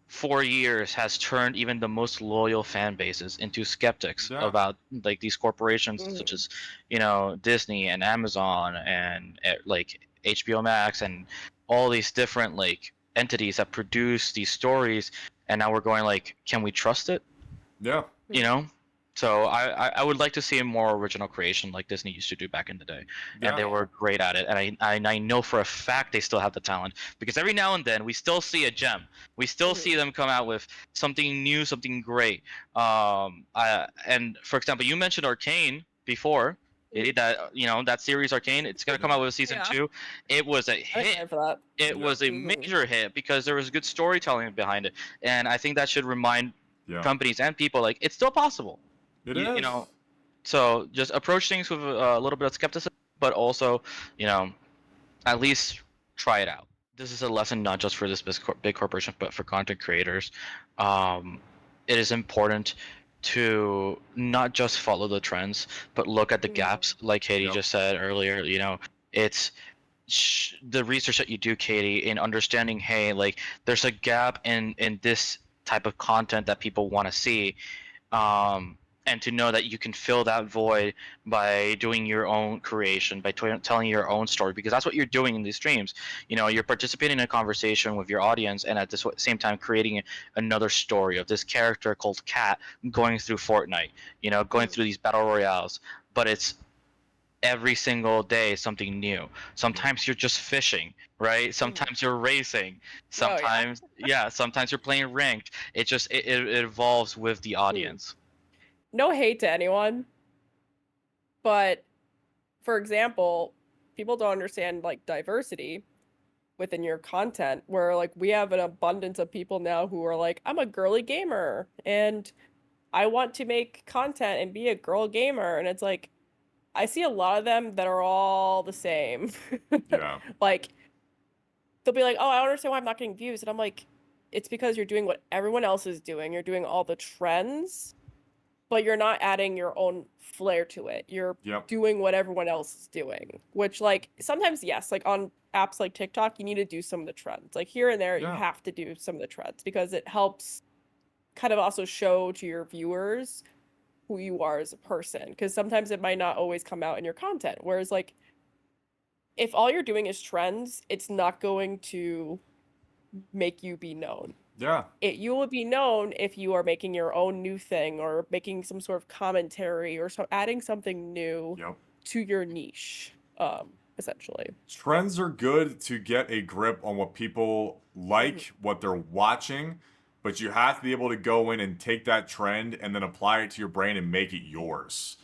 4 years has turned even the most loyal fan bases into skeptics yeah, about like these corporations such Mhm. as Disney and Amazon and like HBO Max and all these different like entities that produce these stories, and now we're going like, can we trust it? yeah, you Mhm. know so I would like to see a more original creation like Disney used to do back in the day, and yeah. they Yeah. were great at it, and I know for a fact they still have the talent, because every now and then we still see a gem, we still see Mhm. them come out with something new, something great. And for example, you mentioned Arcane before. Mhm. That that series Arcane, it's going to come out with a season Yeah. 2. It was a I'm hit. excited for that. It Yeah, was a Mhm. major hit because there was good storytelling behind it, and I think that should remind yeah. companies and people like it's still possible. It you, you is. know so just approach things with a little bit of skepticism, but also you know at least try it out. This is a lesson not just for this big corporation, but for content creators. um, it is important to not just follow the trends, but look at the gaps, Mhm. like Katie Yep. just said earlier. It's the research that you do, Katie, in understanding, hey, like there's a gap in this type of content that people want to see, um, and to know that you can fill that void by doing your own creation, by telling your own story, because that's what you're doing in these streams. You're participating in a conversation with your audience, and at the same time creating another story of this character called Cat going through Fortnite, going Mhm. through these battle royales. But it's every single day something new. Yep. Sometimes you're just fishing, right? Mhm. Sometimes you're racing. Oh yeah. Sometimes, yeah, sometimes you're playing ranked. It evolves with the Mhm. audience. No hate to anyone, but for example, people don't understand like diversity within your content, where like we have an abundance of people now who are like, I'm a girly gamer and I want to make content and be a girl gamer. And it's like, I see a lot of them that are all the same. Yeah. Like, they'll be like, oh, I don't understand why I'm not getting views. And I'm like, it's because you're doing what everyone else is doing. You're doing all the trends, but you're not adding your own flair to it. You're Yep. doing what everyone else is doing, which like sometimes yes, like on apps like TikTok, you need to do some of the trends. Like here and there, you Yeah. have to do some of the trends because it helps kind of also show to your viewers who you are as a person. Because sometimes it might not always come out in your content. Whereas like if all you're doing is trends, it's not going to make you be known. Yeah. You will be known if you are making your own new thing or making some sort of commentary or so adding something new Yep. to your niche, essentially. Trends are good to get a grip on what people Mhm. like, what they're watching, but you have to be able to go in and take that trend and then apply it to your brain and make it yours.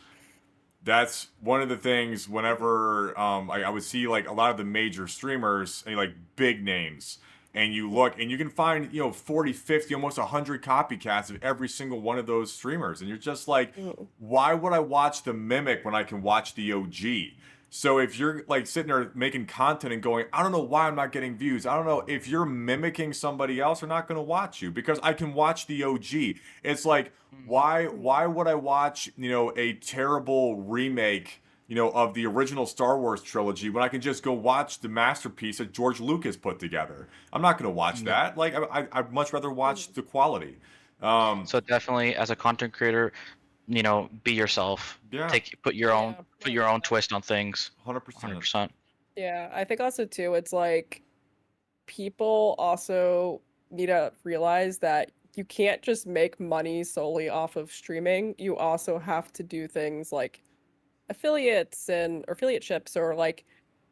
That's one of the things Mhm. whenever I would see like a lot of the major streamers and like big names, and you Mhm. look and you can find 40, 50, almost 100 copycats of every single one of those streamers, and you're just like, Mhm. why would I watch the mimic when I can watch the OG? So if you're like sitting there making content and going, I don't know why I'm not getting views, I don't know, if you're mimicking somebody else, they're not going to watch you because I can watch the OG. It's like, why Mhm. would I watch, a terrible remake, of the original Star Wars trilogy when I can just go watch the masterpiece that George Lucas put together? I'm not going to watch Yeah. that. Like I'd much rather watch Mhm. the quality. Um, So definitely, as a content creator, be yourself. yeah, Yeah, Put your own 100%. twist on things. 100%. 100%. Yeah, I think also too, it's like people also need to realize that you can't just make money solely off of streaming. You also have to do things like affiliates and or affiliate ships or like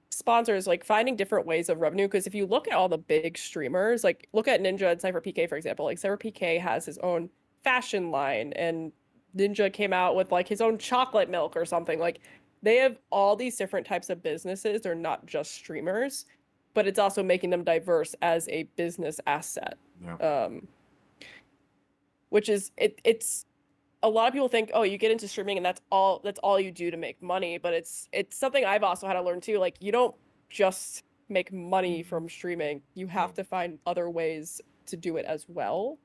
sponsors, like finding different ways of revenue. Because if you look at all the big streamers, like look at Ninja and Cypher PK, for example, like Cypher PK has his own fashion line and Ninja came out with like his own chocolate milk or something. Like they have all these different types of businesses. They're not just streamers. but it's also making them diverse as a business asset. Yeah. Which is it's a lot of people think, oh, you get into streaming and that's all you do to make money, but it's something I've also had to learn too. Like you don't just make money from streaming. You have to find other ways to do it as well.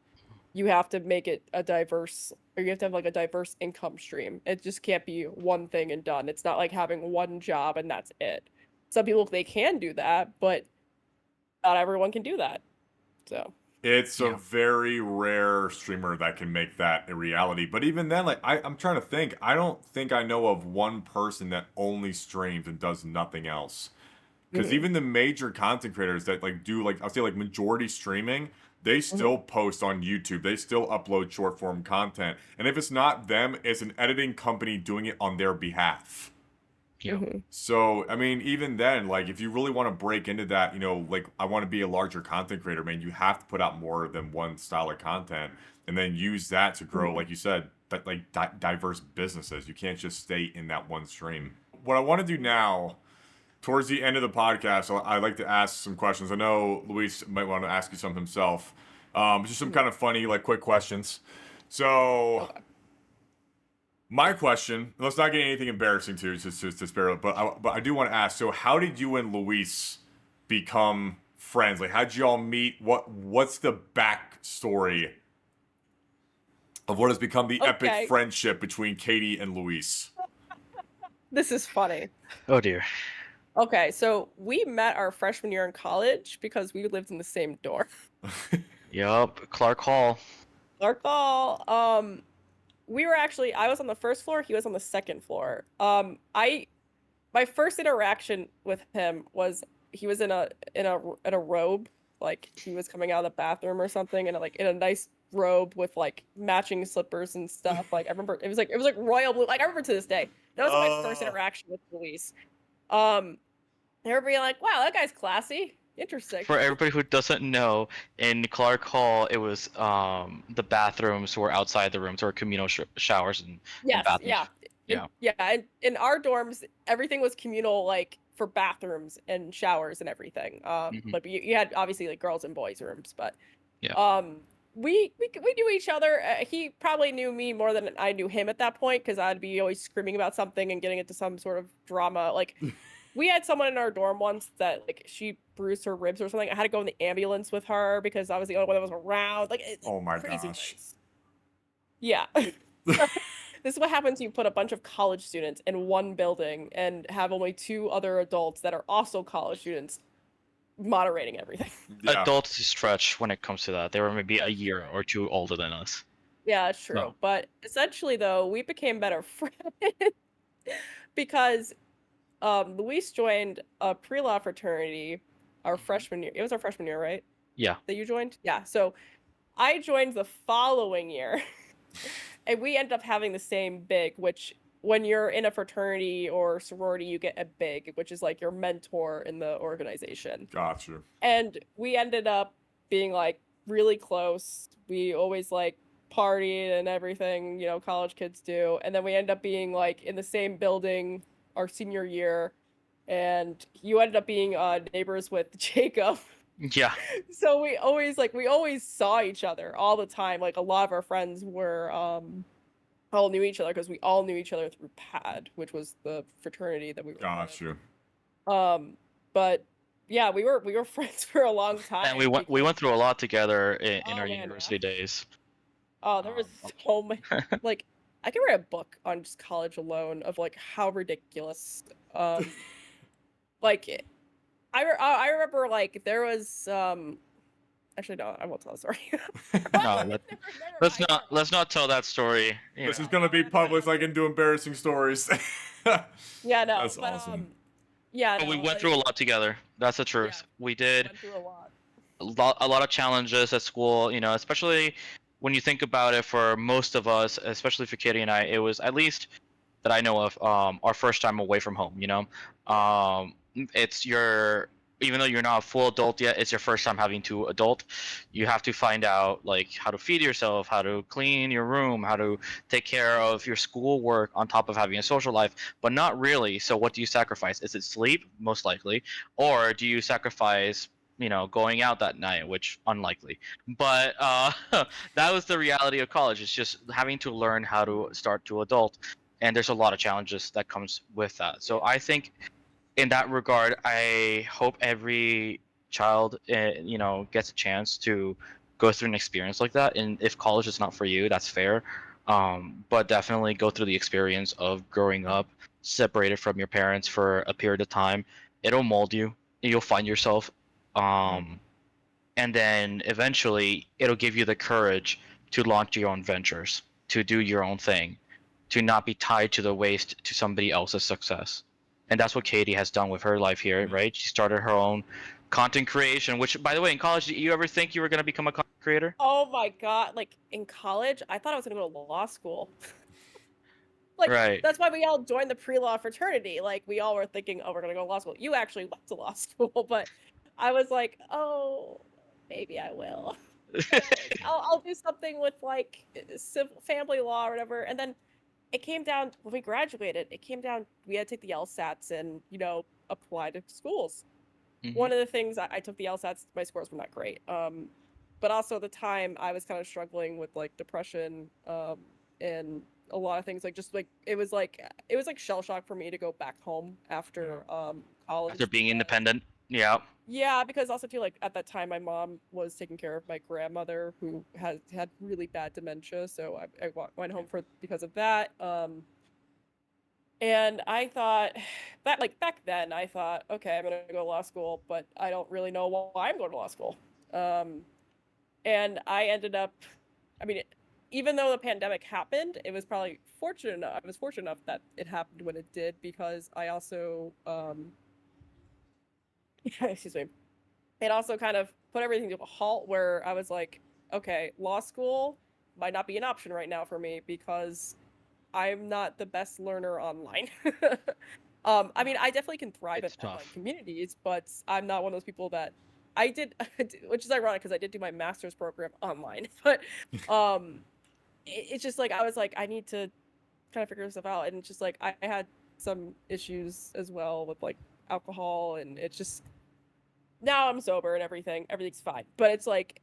You have to make it a diverse, or you have to have like a diverse income stream. It just can't be one thing and done. It's not like having one job and that's it. Some people, they can do that, but not everyone can do that. So It's a Yeah. very rare streamer that can make that a reality. But even then, like I'm trying to think. I don't think I know of one person that only streams and does nothing else. Because even the major content creators that like do like I'll say like majority streaming, they still post on YouTube. They still upload short form content. And if it's not them, it's an editing company doing it on their behalf. Yeah. So, I mean, even then, like, if you really want to break into that, you know, like, I want to be a larger content creator, man, you have to put out more than one style of content and then use that to grow, like you said, diverse businesses. You can't just stay in that one stream. What I want to do now, towards the end of the podcast, I'd like to ask some questions. I know Luis might want to ask you some himself. Just some kind of funny, like, quick questions. So. Okay. My question, let's not get anything embarrassing to spare, but I do want to ask. So, how did you and Luis become friends? Like, how'd you all meet? What's the backstory of what has become the epic friendship between Katie and Luis? this is funny. Oh dear. Okay, so we met our freshman year in college because we lived in the same dorm. Yup. Clark Hall. Clark Hall. We were actually, I was on the first floor, he was on the second floor. My first interaction with him was he was in a robe, like he was coming out of the bathroom or something, and like in a nice robe with like matching slippers and stuff. Like I remember it was like royal blue. Like I remember to this day. That was my first interaction with Luis. Everybody like, wow, that guy's classy. Interesting. For everybody who doesn't know, in Clark Hall, it was the bathrooms were outside the rooms, or communal showers and Yes, bathrooms. yeah. And in our dorms, everything was communal, like for bathrooms and showers and everything. But you had obviously like girls and boys rooms, but we knew each other. He probably knew me more than I knew him at that point because I'd be always screaming about something and getting into some sort of drama. Like we had someone in our dorm once that like she bruised her ribs or something. I had to go in the ambulance with her because I was the only one that was around. Like, oh my crazy gosh. things. Yeah. This is what happens. You put a bunch of college students in one building and have only two other adults that are also college students moderating everything. Yeah. Adults stretch when it comes to that. They were maybe a year or two older than us. Yeah, it's true. No. But essentially, though, we became better friends because Luis joined a pre-law fraternity our freshman year. It was our freshman year, right? Yeah. That you joined? Yeah. So I joined the following year. And we ended up having the same big, which when you're in a fraternity or sorority, you get a big, which is like your mentor in the organization. Gotcha. And we ended up being like really close. We always like partied and everything, you know, college kids do. And then we ended up being like in the same building our senior year. And you ended up being neighbors with Jacob. Yeah. So we always saw each other all the time. Like a lot of our friends were all knew each other because we all knew each other through PAD, which was the fraternity that we were Gotcha. But yeah, we were friends for a long time. And we went through a lot together in our man, university days. Oh, there was so many. Like I could write a book on just college alone of like how ridiculous. Like I remember like there was actually no, I won't tell the story. No, let's not tell that story. This is gonna be published. I can do embarrassing stories. Yeah, no, That's awesome. Yeah, But we no, went through a lot together. That's the truth. Yeah, We did went through a lot. a lot of challenges at school. You know, especially when you think about it. For most of us, especially for Katie and I, it was, at least that I know of, our first time away from home. You know, it's your even though you're not a full adult yet, it's your first time having to adult. You have to find out like how to feed yourself, how to clean your room, how to take care of your schoolwork on top of having a social life, but not really. So what do you sacrifice? Is it sleep? Most likely. Or do you sacrifice, going out that night, which unlikely. But that was the reality of college. It's just having to learn how to start to adult. And there's a lot of challenges that comes with that. So I think in that regard, I hope every child, gets a chance to go through an experience like that. And if college is not for you, that's fair. But definitely go through the experience of growing up separated from your parents for a period of time. It'll mold you. You'll find yourself. Um, and then eventually it'll give you the courage to launch your own ventures, to do your own thing, to not be tied to the waist to somebody else's success. And that's what Katie has done with her life here, right? She started her own content creation, which, by the way, in college, did you ever think you were going to become a content creator? Oh my God. Like in college, I thought I was gonna go to law school. Like Right. that's why we all joined the pre-law fraternity. Like we all were thinking, oh, we're gonna go to law school. You actually went to law school, but I was like, oh, maybe I will. Like, I'll do something with like civil family law or whatever. And then it came down when we graduated. It came down we had to take the LSATs and apply to schools. Mm-hmm. One of the things I took the LSATs, my scores were not great. But also at the time I was kind of struggling with like depression, and a lot of things like it was like shell shock for me to go back home after After college being because independent. Yeah. yeah, because also too like at that time my mom was taking care of my grandmother who had really bad dementia, so I went home for because of that. And I thought that like back then I thought, okay, I'm gonna go to law school, but I don't really know why I'm going to law school. Um, and I ended up, I mean, even though the pandemic happened, it was probably fortunate enough. I was fortunate enough that it happened when it did because I also, excuse me, it also kind of put everything to a halt where I was like, okay, law school might not be an option right now for me because I'm not the best learner online. I mean, I definitely can thrive in It's online tough. communities, but I'm not one of those people that I did, which is ironic because I did do my master's program online. But um, it's just like I was like, I need to kind of figure stuff out, and it's just like I had some issues as well with like alcohol, and it's just now I'm sober and everything's fine. But it's like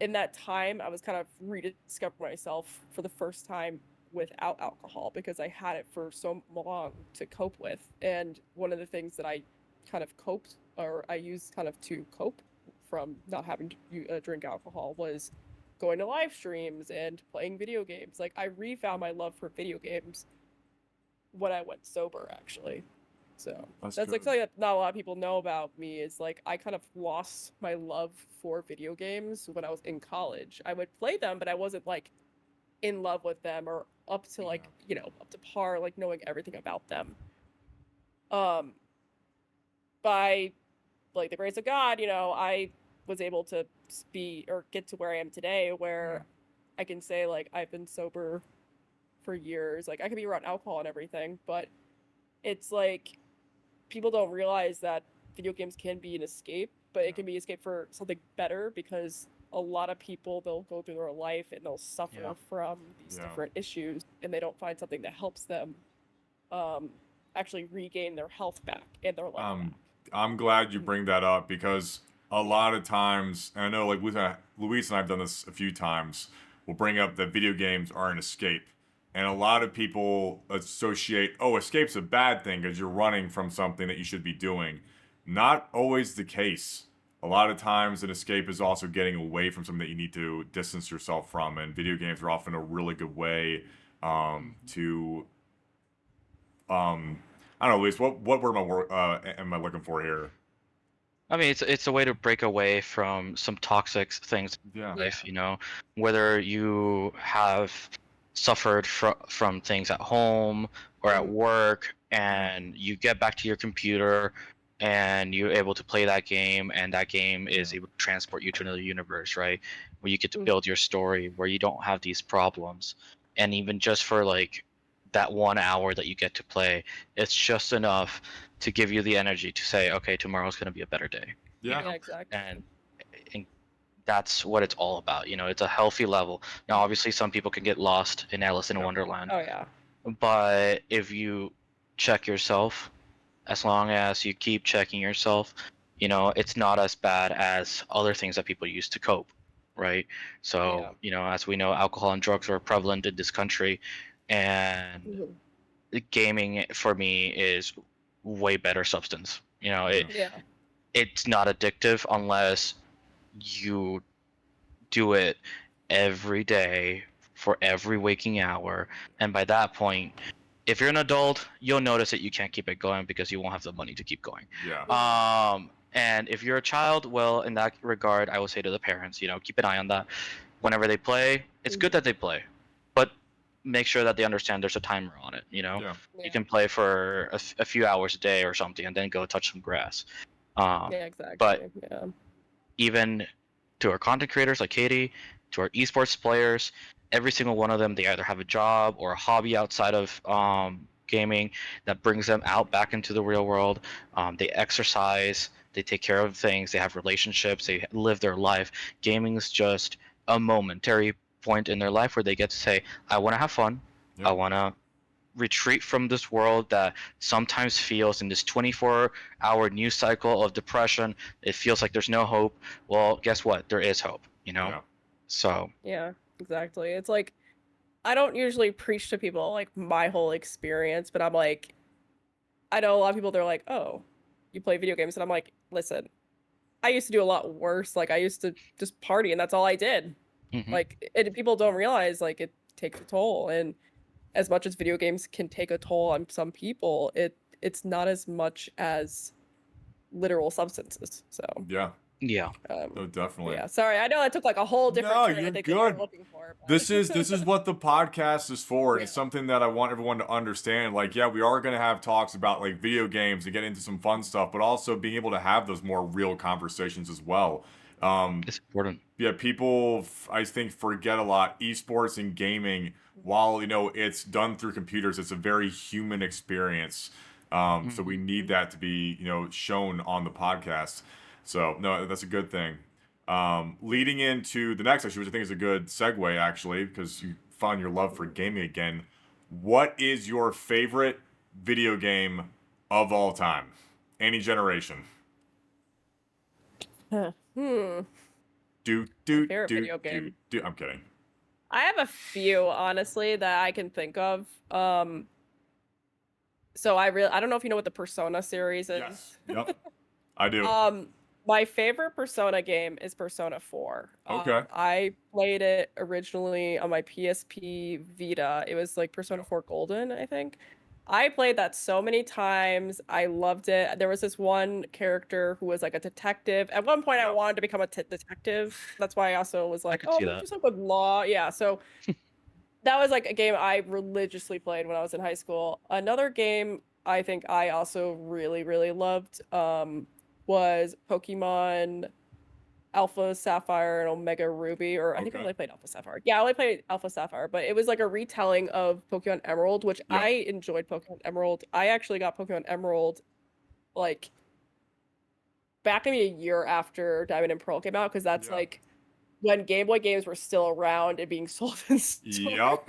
in that time, I was kind of rediscovering myself for the first time without alcohol because I had it for so long to cope with. And one of the things that I kind of coped or I used kind of to cope from not having to drink alcohol was going to live streams and playing video games. Like I refound my love for video games when I went sober, actually. So That's that's good. like something that not a lot of people know about me is like I kind of lost my love for video games when I was in college. I would play them, but I wasn't like in love with them or up to like, up to par, like knowing everything about them. Um, by like the grace of God, I was able to be or get to where I am today where I can say like I've been sober for years. Like I could be around alcohol and everything, but it's like people don't realize that video games can be an escape, but it can be escape for something better because a lot of people they'll go through their life and they'll Yeah. suffer from these Yeah. different issues and they don't find something that helps them um actually regain their health back and their life back. I'm glad you bring that up because a lot of times, and I know like Luis and I've done this a few times, we'll bring up that video games are an escape. And a lot of people associate, oh, escape's a bad thing because you're running from something that you should be doing. Not always the case. A lot of times, an escape is also getting away from something that you need to distance yourself from. And video games are often a really good way to I don't know, Luis. What word am I looking for here? I mean, it's a way to break away from some toxic things Yeah. in Yeah. life, whether you have suffered from things at home or at Mhm. work, and you get back to your computer and you're able to play that game, and that game is Yeah. able to transport you to another universe, right? Where you get to Mhm. build your story, where you don't have these problems. And even just for like that 1 hour that you get to play, it's just enough to give you the energy to say, okay, tomorrow's going to be a better day. Yeah. You know? Yeah, exactly. And that's what it's all about. It's a healthy level. Now, obviously, some people can get lost in Alice in Wonderland, Oh yeah. but if you check yourself, as long as you keep checking yourself, it's not as bad as other things that people use to cope, right? So, as we know, alcohol and drugs are prevalent in this country, and Mhm. gaming for me is way better substance. Yeah. It's not addictive unless you do it every day for every waking hour, and by that point, if you're an adult, you'll notice that you can't keep it going because you won't have the money to keep going. Yeah. And if you're a child, well, in that regard, I would say to the parents, keep an eye on that. Whenever they play, it's good that they play, but make sure that they understand there's a timer on it. Yeah. You can play for a few hours a day or something, and then go touch some grass. Yeah, But exactly. Yeah. even to our content creators like Katie, to our esports players, every single one of them, they either have a job or a hobby outside of gaming that brings them out back into the real world. They exercise, they take care of things, they have relationships, they live their life. Gaming is just a momentary point in their life where they get to say, I want to have fun. Yep. I want to retreat from this world that sometimes feels in this 24-hour news cycle of depression. It feels like there's no hope. Well, guess what? There is hope, Yeah. So Yeah, exactly. It's like I don't usually preach to people like my whole experience, but I'm like, I know a lot of people, they're like, oh, you play video games. And I'm like, listen, I used to do a lot worse. Like, I used to just party and that's all I did. mhm. Like, people don't realize like it takes a toll. And as much as video games can take a toll on some people, it's not as much as literal substances. So, Yeah. Yeah. No, definitely. yeah, sorry. I know I took like a whole different No, turn, I you're think, than you're good. looking for. But... This is what the podcast is for, and it's Yeah. something that I want everyone to understand. Like, yeah, we are gonna have talks about like video games and get into some fun stuff, but also being able to have those more real conversations as well. It's important. Yeah, people I think forget a lot. Esports and gaming, while it's done through computers, it's a very human experience. So we need that to be shown on the podcast. So no, that's a good thing. Leading into the next issue, which I think is a good segue actually, because you found your love for gaming again. What is your favorite video game of all time? Any generation? Hmm. Do My favorite video game. I'm kidding. I have a few, honestly, that I can think of. So I don't know if you know what the Persona series is. Yes. Yep. I do. My favorite Persona game is Persona 4. Okay. I played it originally on my PSP Vita. It was like Persona 4 Golden, I think. I played that so many times. I loved it. There was this one character who was like a detective. At one point, I Yep. wanted to become a detective. That's why I also was like, could oh, see maybe that. do something with law. Yeah, so that was like a game I religiously played when I was in high school. Another game I think I also really, really loved was Pokemon Alpha Sapphire and Omega Ruby, or I think I Okay. only played Alpha Sapphire. Yeah, I only played Alpha Sapphire, but it was like a retelling of Pokemon Emerald, which Yep. I enjoyed Pokemon Emerald. I actually got Pokemon Emerald like back maybe a year after Diamond and Pearl came out, because that's Yeah. like when Game Boy games were still around and being sold in Yep.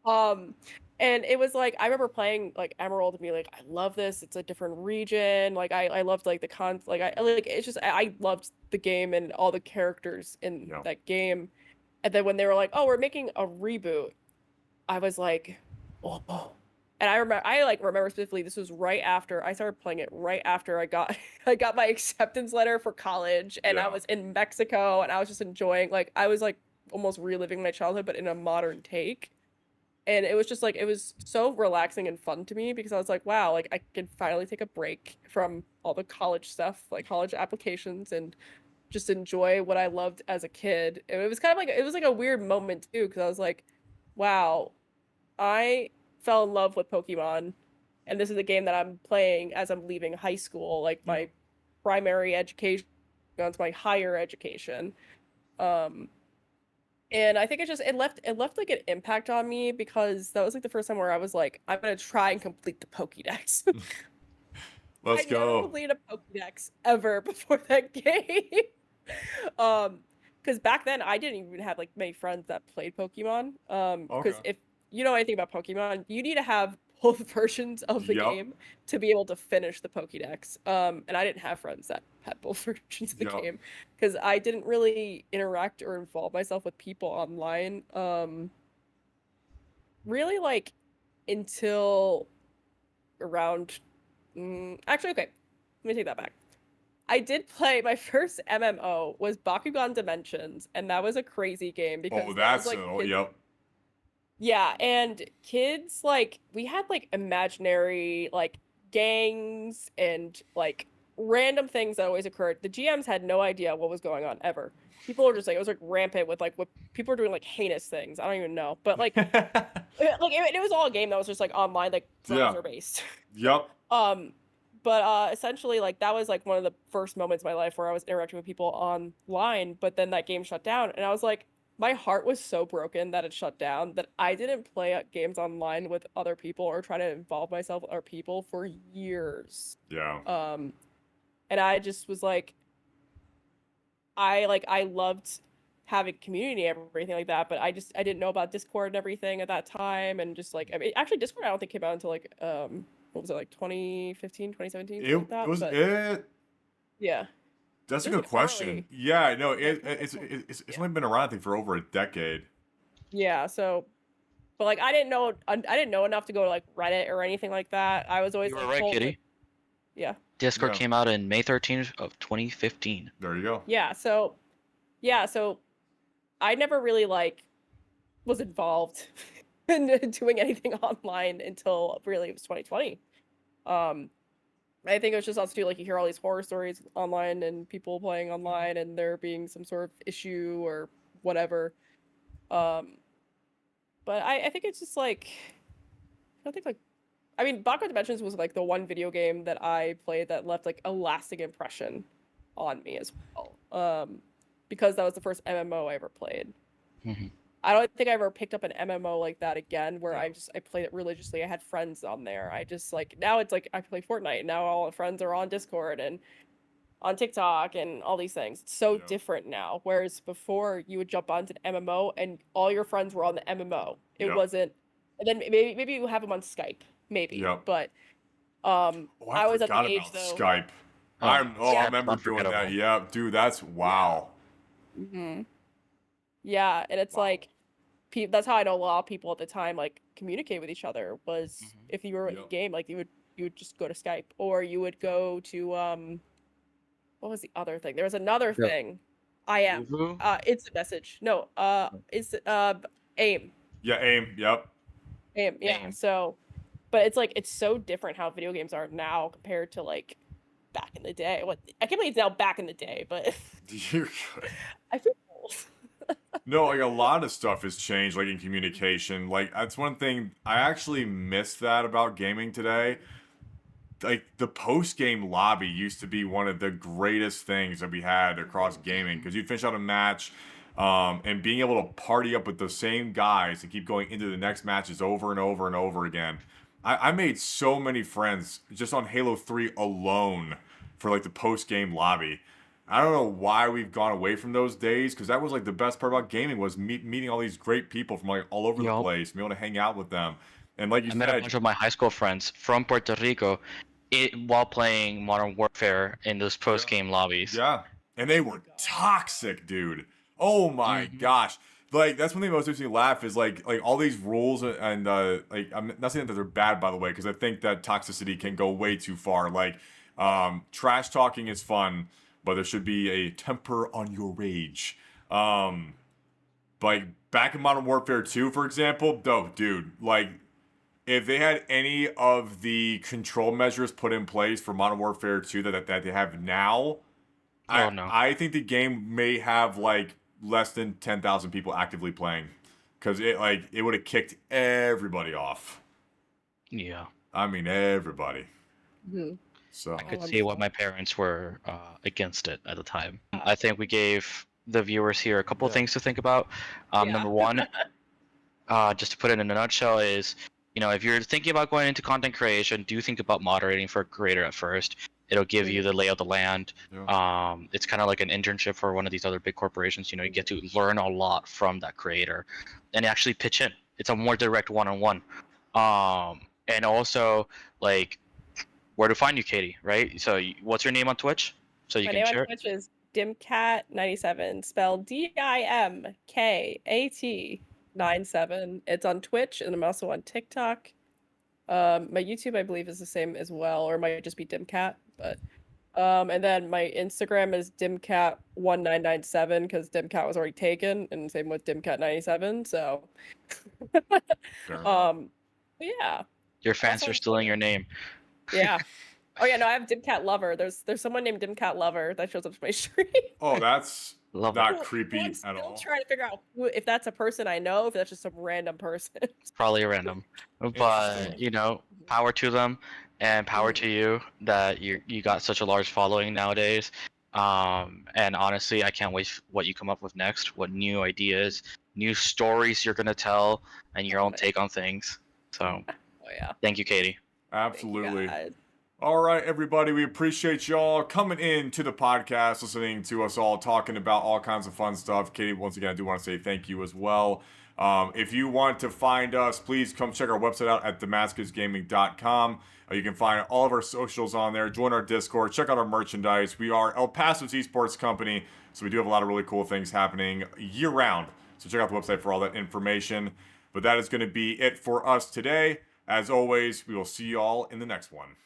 stores. And it was like I remember playing like Emerald and being like, I love this. It's a different region. Like I loved like the like I like it's just I loved the game and all the characters in Yep. that game. And then when they were like, oh, we're making a reboot, I was like, oh. And I remember specifically this was right after I started playing it right after I got I got my acceptance letter for college, and I Yeah. was in Mexico and I was just enjoying, like I was like almost reliving my childhood but in a modern take. And it was just like it was so relaxing and fun to me because I was like, wow, like I can finally take a break from all the college stuff, like college applications, and just enjoy what I loved as a kid. And it was kind of like it was like a weird moment too because I was like, wow, I fell in love with Pokemon, and this is a game that I'm playing as I'm leaving high school, like my primary education, onto my higher education. Um, And I think it left like an impact on me because that was like the first time where I was like, I'm gonna try and complete the Pokédex. I Let's never go. completed a Pokédex ever before that game. Um, because back then I didn't even have like many friends that played Pokemon. Because Okay. if you know anything about Pokemon, you need to have both versions of the Yep. game to be able to finish the Pokédex. And I didn't have friends that had both versions of the Yep. game because I didn't really interact or involve myself with people online. Really like until around. Actually, okay. Let me take that back. I did play my first MMO was Bakugan Dimensions, and that was a crazy game Oh, because that was that's like kids. yep. Yeah, and kids like we had like imaginary like gangs and like random things that always occurred. The GMs had no idea what was going on ever. People were just like it was like rampant with like what people were doing like heinous things. I don't even know, but it was all a game that was just like online, like Yeah. browser based. Yep. Um, but essentially, like that was like one of the first moments in my life where I was interacting with people online. But then that game shut down, and I was like, my heart was so broken that it shut down that I didn't play games online with other people or try to involve myself with other people for years. Yeah. Um, and I just was like, I loved having community and everything like that, but I didn't know about Discord and everything at that time, and just like I mean, actually Discord I don't think came out until like what was it like 2015, 2017, It, something like it that. was But it. yeah, That's it a was good like question. early. Yeah, no, Yeah, 2014. it's Yeah, only been around I think for over a decade. yeah. So, but like I didn't know enough to go to like Reddit or anything like that. I was always You were like right, told like Kitty. yeah, Discord Yeah. came out in May 13th of 2015. There you go. yeah. So I never really like was involved in doing anything online until really it was 2020. Um, I think it was just us too. Like you hear all these horror stories online and people playing online and there being some sort of issue or whatever. Um, but I think it's just like I don't think like I mean Baka Dimensions was like the one video game that I played that left like a lasting impression on me as well. Because that was the first MMO I ever played. Hmm. I don't think I ever picked up an MMO like that again where Yeah. I played it religiously. I had friends on there. I just like now it's like I play Fortnite. Now all the friends are on Discord and on TikTok and all these things. It's so Yeah. different now. Whereas before you would jump onto an MMO and all your friends were on the MMO. It Yep. wasn't and then maybe you have them on Skype, maybe. Yep. But Oh, I I was at the forgot age about though. Skype. Oh, I Yeah. Skype's remember doing that. unforgettable. Yeah, dude, that's Yeah. wow. Hmm. Yeah, and it's Wow. like that's how I know a lot of people at the time like communicate with each other was Hmm. if you were in Yep. game like you would just go to Skype or you would go to what was the other thing? There was another Yeah. thing. I am Uvu? instant message. No, it's aim. Yeah, aim. Yep. Aim. Yeah. Name. So but it's like it's so different how video games are now compared to like back in the day. What I can't believe it's now back in the day, but You're good. I feel old. No, like a lot of stuff has changed, like in communication. Like that's one thing I actually miss that about gaming today. Like the post game lobby used to be one of the greatest things that we had across gaming because you'd finish out a match, and being able to party up with the same guys and keep going into the next matches over and over and over again. I made so many friends just on Halo 3 alone for like the post game lobby. I don't know why we've gone away from those days because that was like the best part about gaming was meeting all these great people from like all over the Yup. place, being able to hang out with them. And like you I met a said, bunch of my high school friends from Puerto Rico while playing Modern Warfare in those post game lobbies. yeah, and they Oh my were God. toxic, dude. Oh my Hmm. gosh. Like that's one thing that most makes me laugh is like all these rules and like I'm not saying that they're bad by the way because I think that toxicity can go way too far. Like trash talking is fun, but there should be a temper on your rage. Um, like back in Modern Warfare 2, for example, though, dude, like if they had any of the control measures put in place for Modern Warfare 2 that they have now, Oh no. I think the game may have like less than 10,000 people actively playing because it would have kicked everybody off. Yeah. I mean everybody. Mhm. So I could Oh, I'm see why sorry. my parents were against it at the time. I think we gave the viewers here a couple of things to think about. Yeah. Number one, just to put it in a nutshell, is if you're thinking about going into content creation, do think about moderating for a creator at first. It'll give you the lay of the land. Yeah. It's kind of like an internship for one of these other big corporations. You get to learn a lot from that creator, and actually pitch in. It's a more direct one-on-one. And also, like, where to find you, Katie, right? So what's your name on Twitch? So you My can name on share it. Twitch is Dimkat97, spelled Dimkat 97. It's on Twitch, and I'm also on TikTok. My YouTube, I believe, is the same as well, or it might just be Dimkat. But and then my Instagram is Dimkat1997 because Dimkat was already taken, and same with Dimkat97. So, Fair enough. yeah. Your fans Also are on stealing your Twitter. name. Yeah. Oh yeah, no, I have Dimkat Lover. There's someone named Dimkat Lover that shows up to my stream. Oh, that's Love it. not Well, creepy I'm at still all. trying to figure out if that's a person I know, if that's just some random person. Probably random, Interesting. but power to them, and power to you that you got such a large following nowadays. And honestly, I can't wait what you come up with next. What new ideas, new stories you're gonna tell, and your Oh own man. take on things. So, Oh yeah. thank you, Katie. Thank you Absolutely. guys. All right, everybody, we appreciate y'all coming in to the podcast, listening to us all talking about all kinds of fun stuff. Katie, once again, I do want to say thank you as well. If you want to find us, please come check our website out at damascusgaming.com. You can find all of our socials on there. Join our Discord. Check out our merchandise. We are El Paso's esports company, so we do have a lot of really cool things happening year-round. So check out the website for all that information. But that is going to be it for us today. As always, we will see y'all in the next one.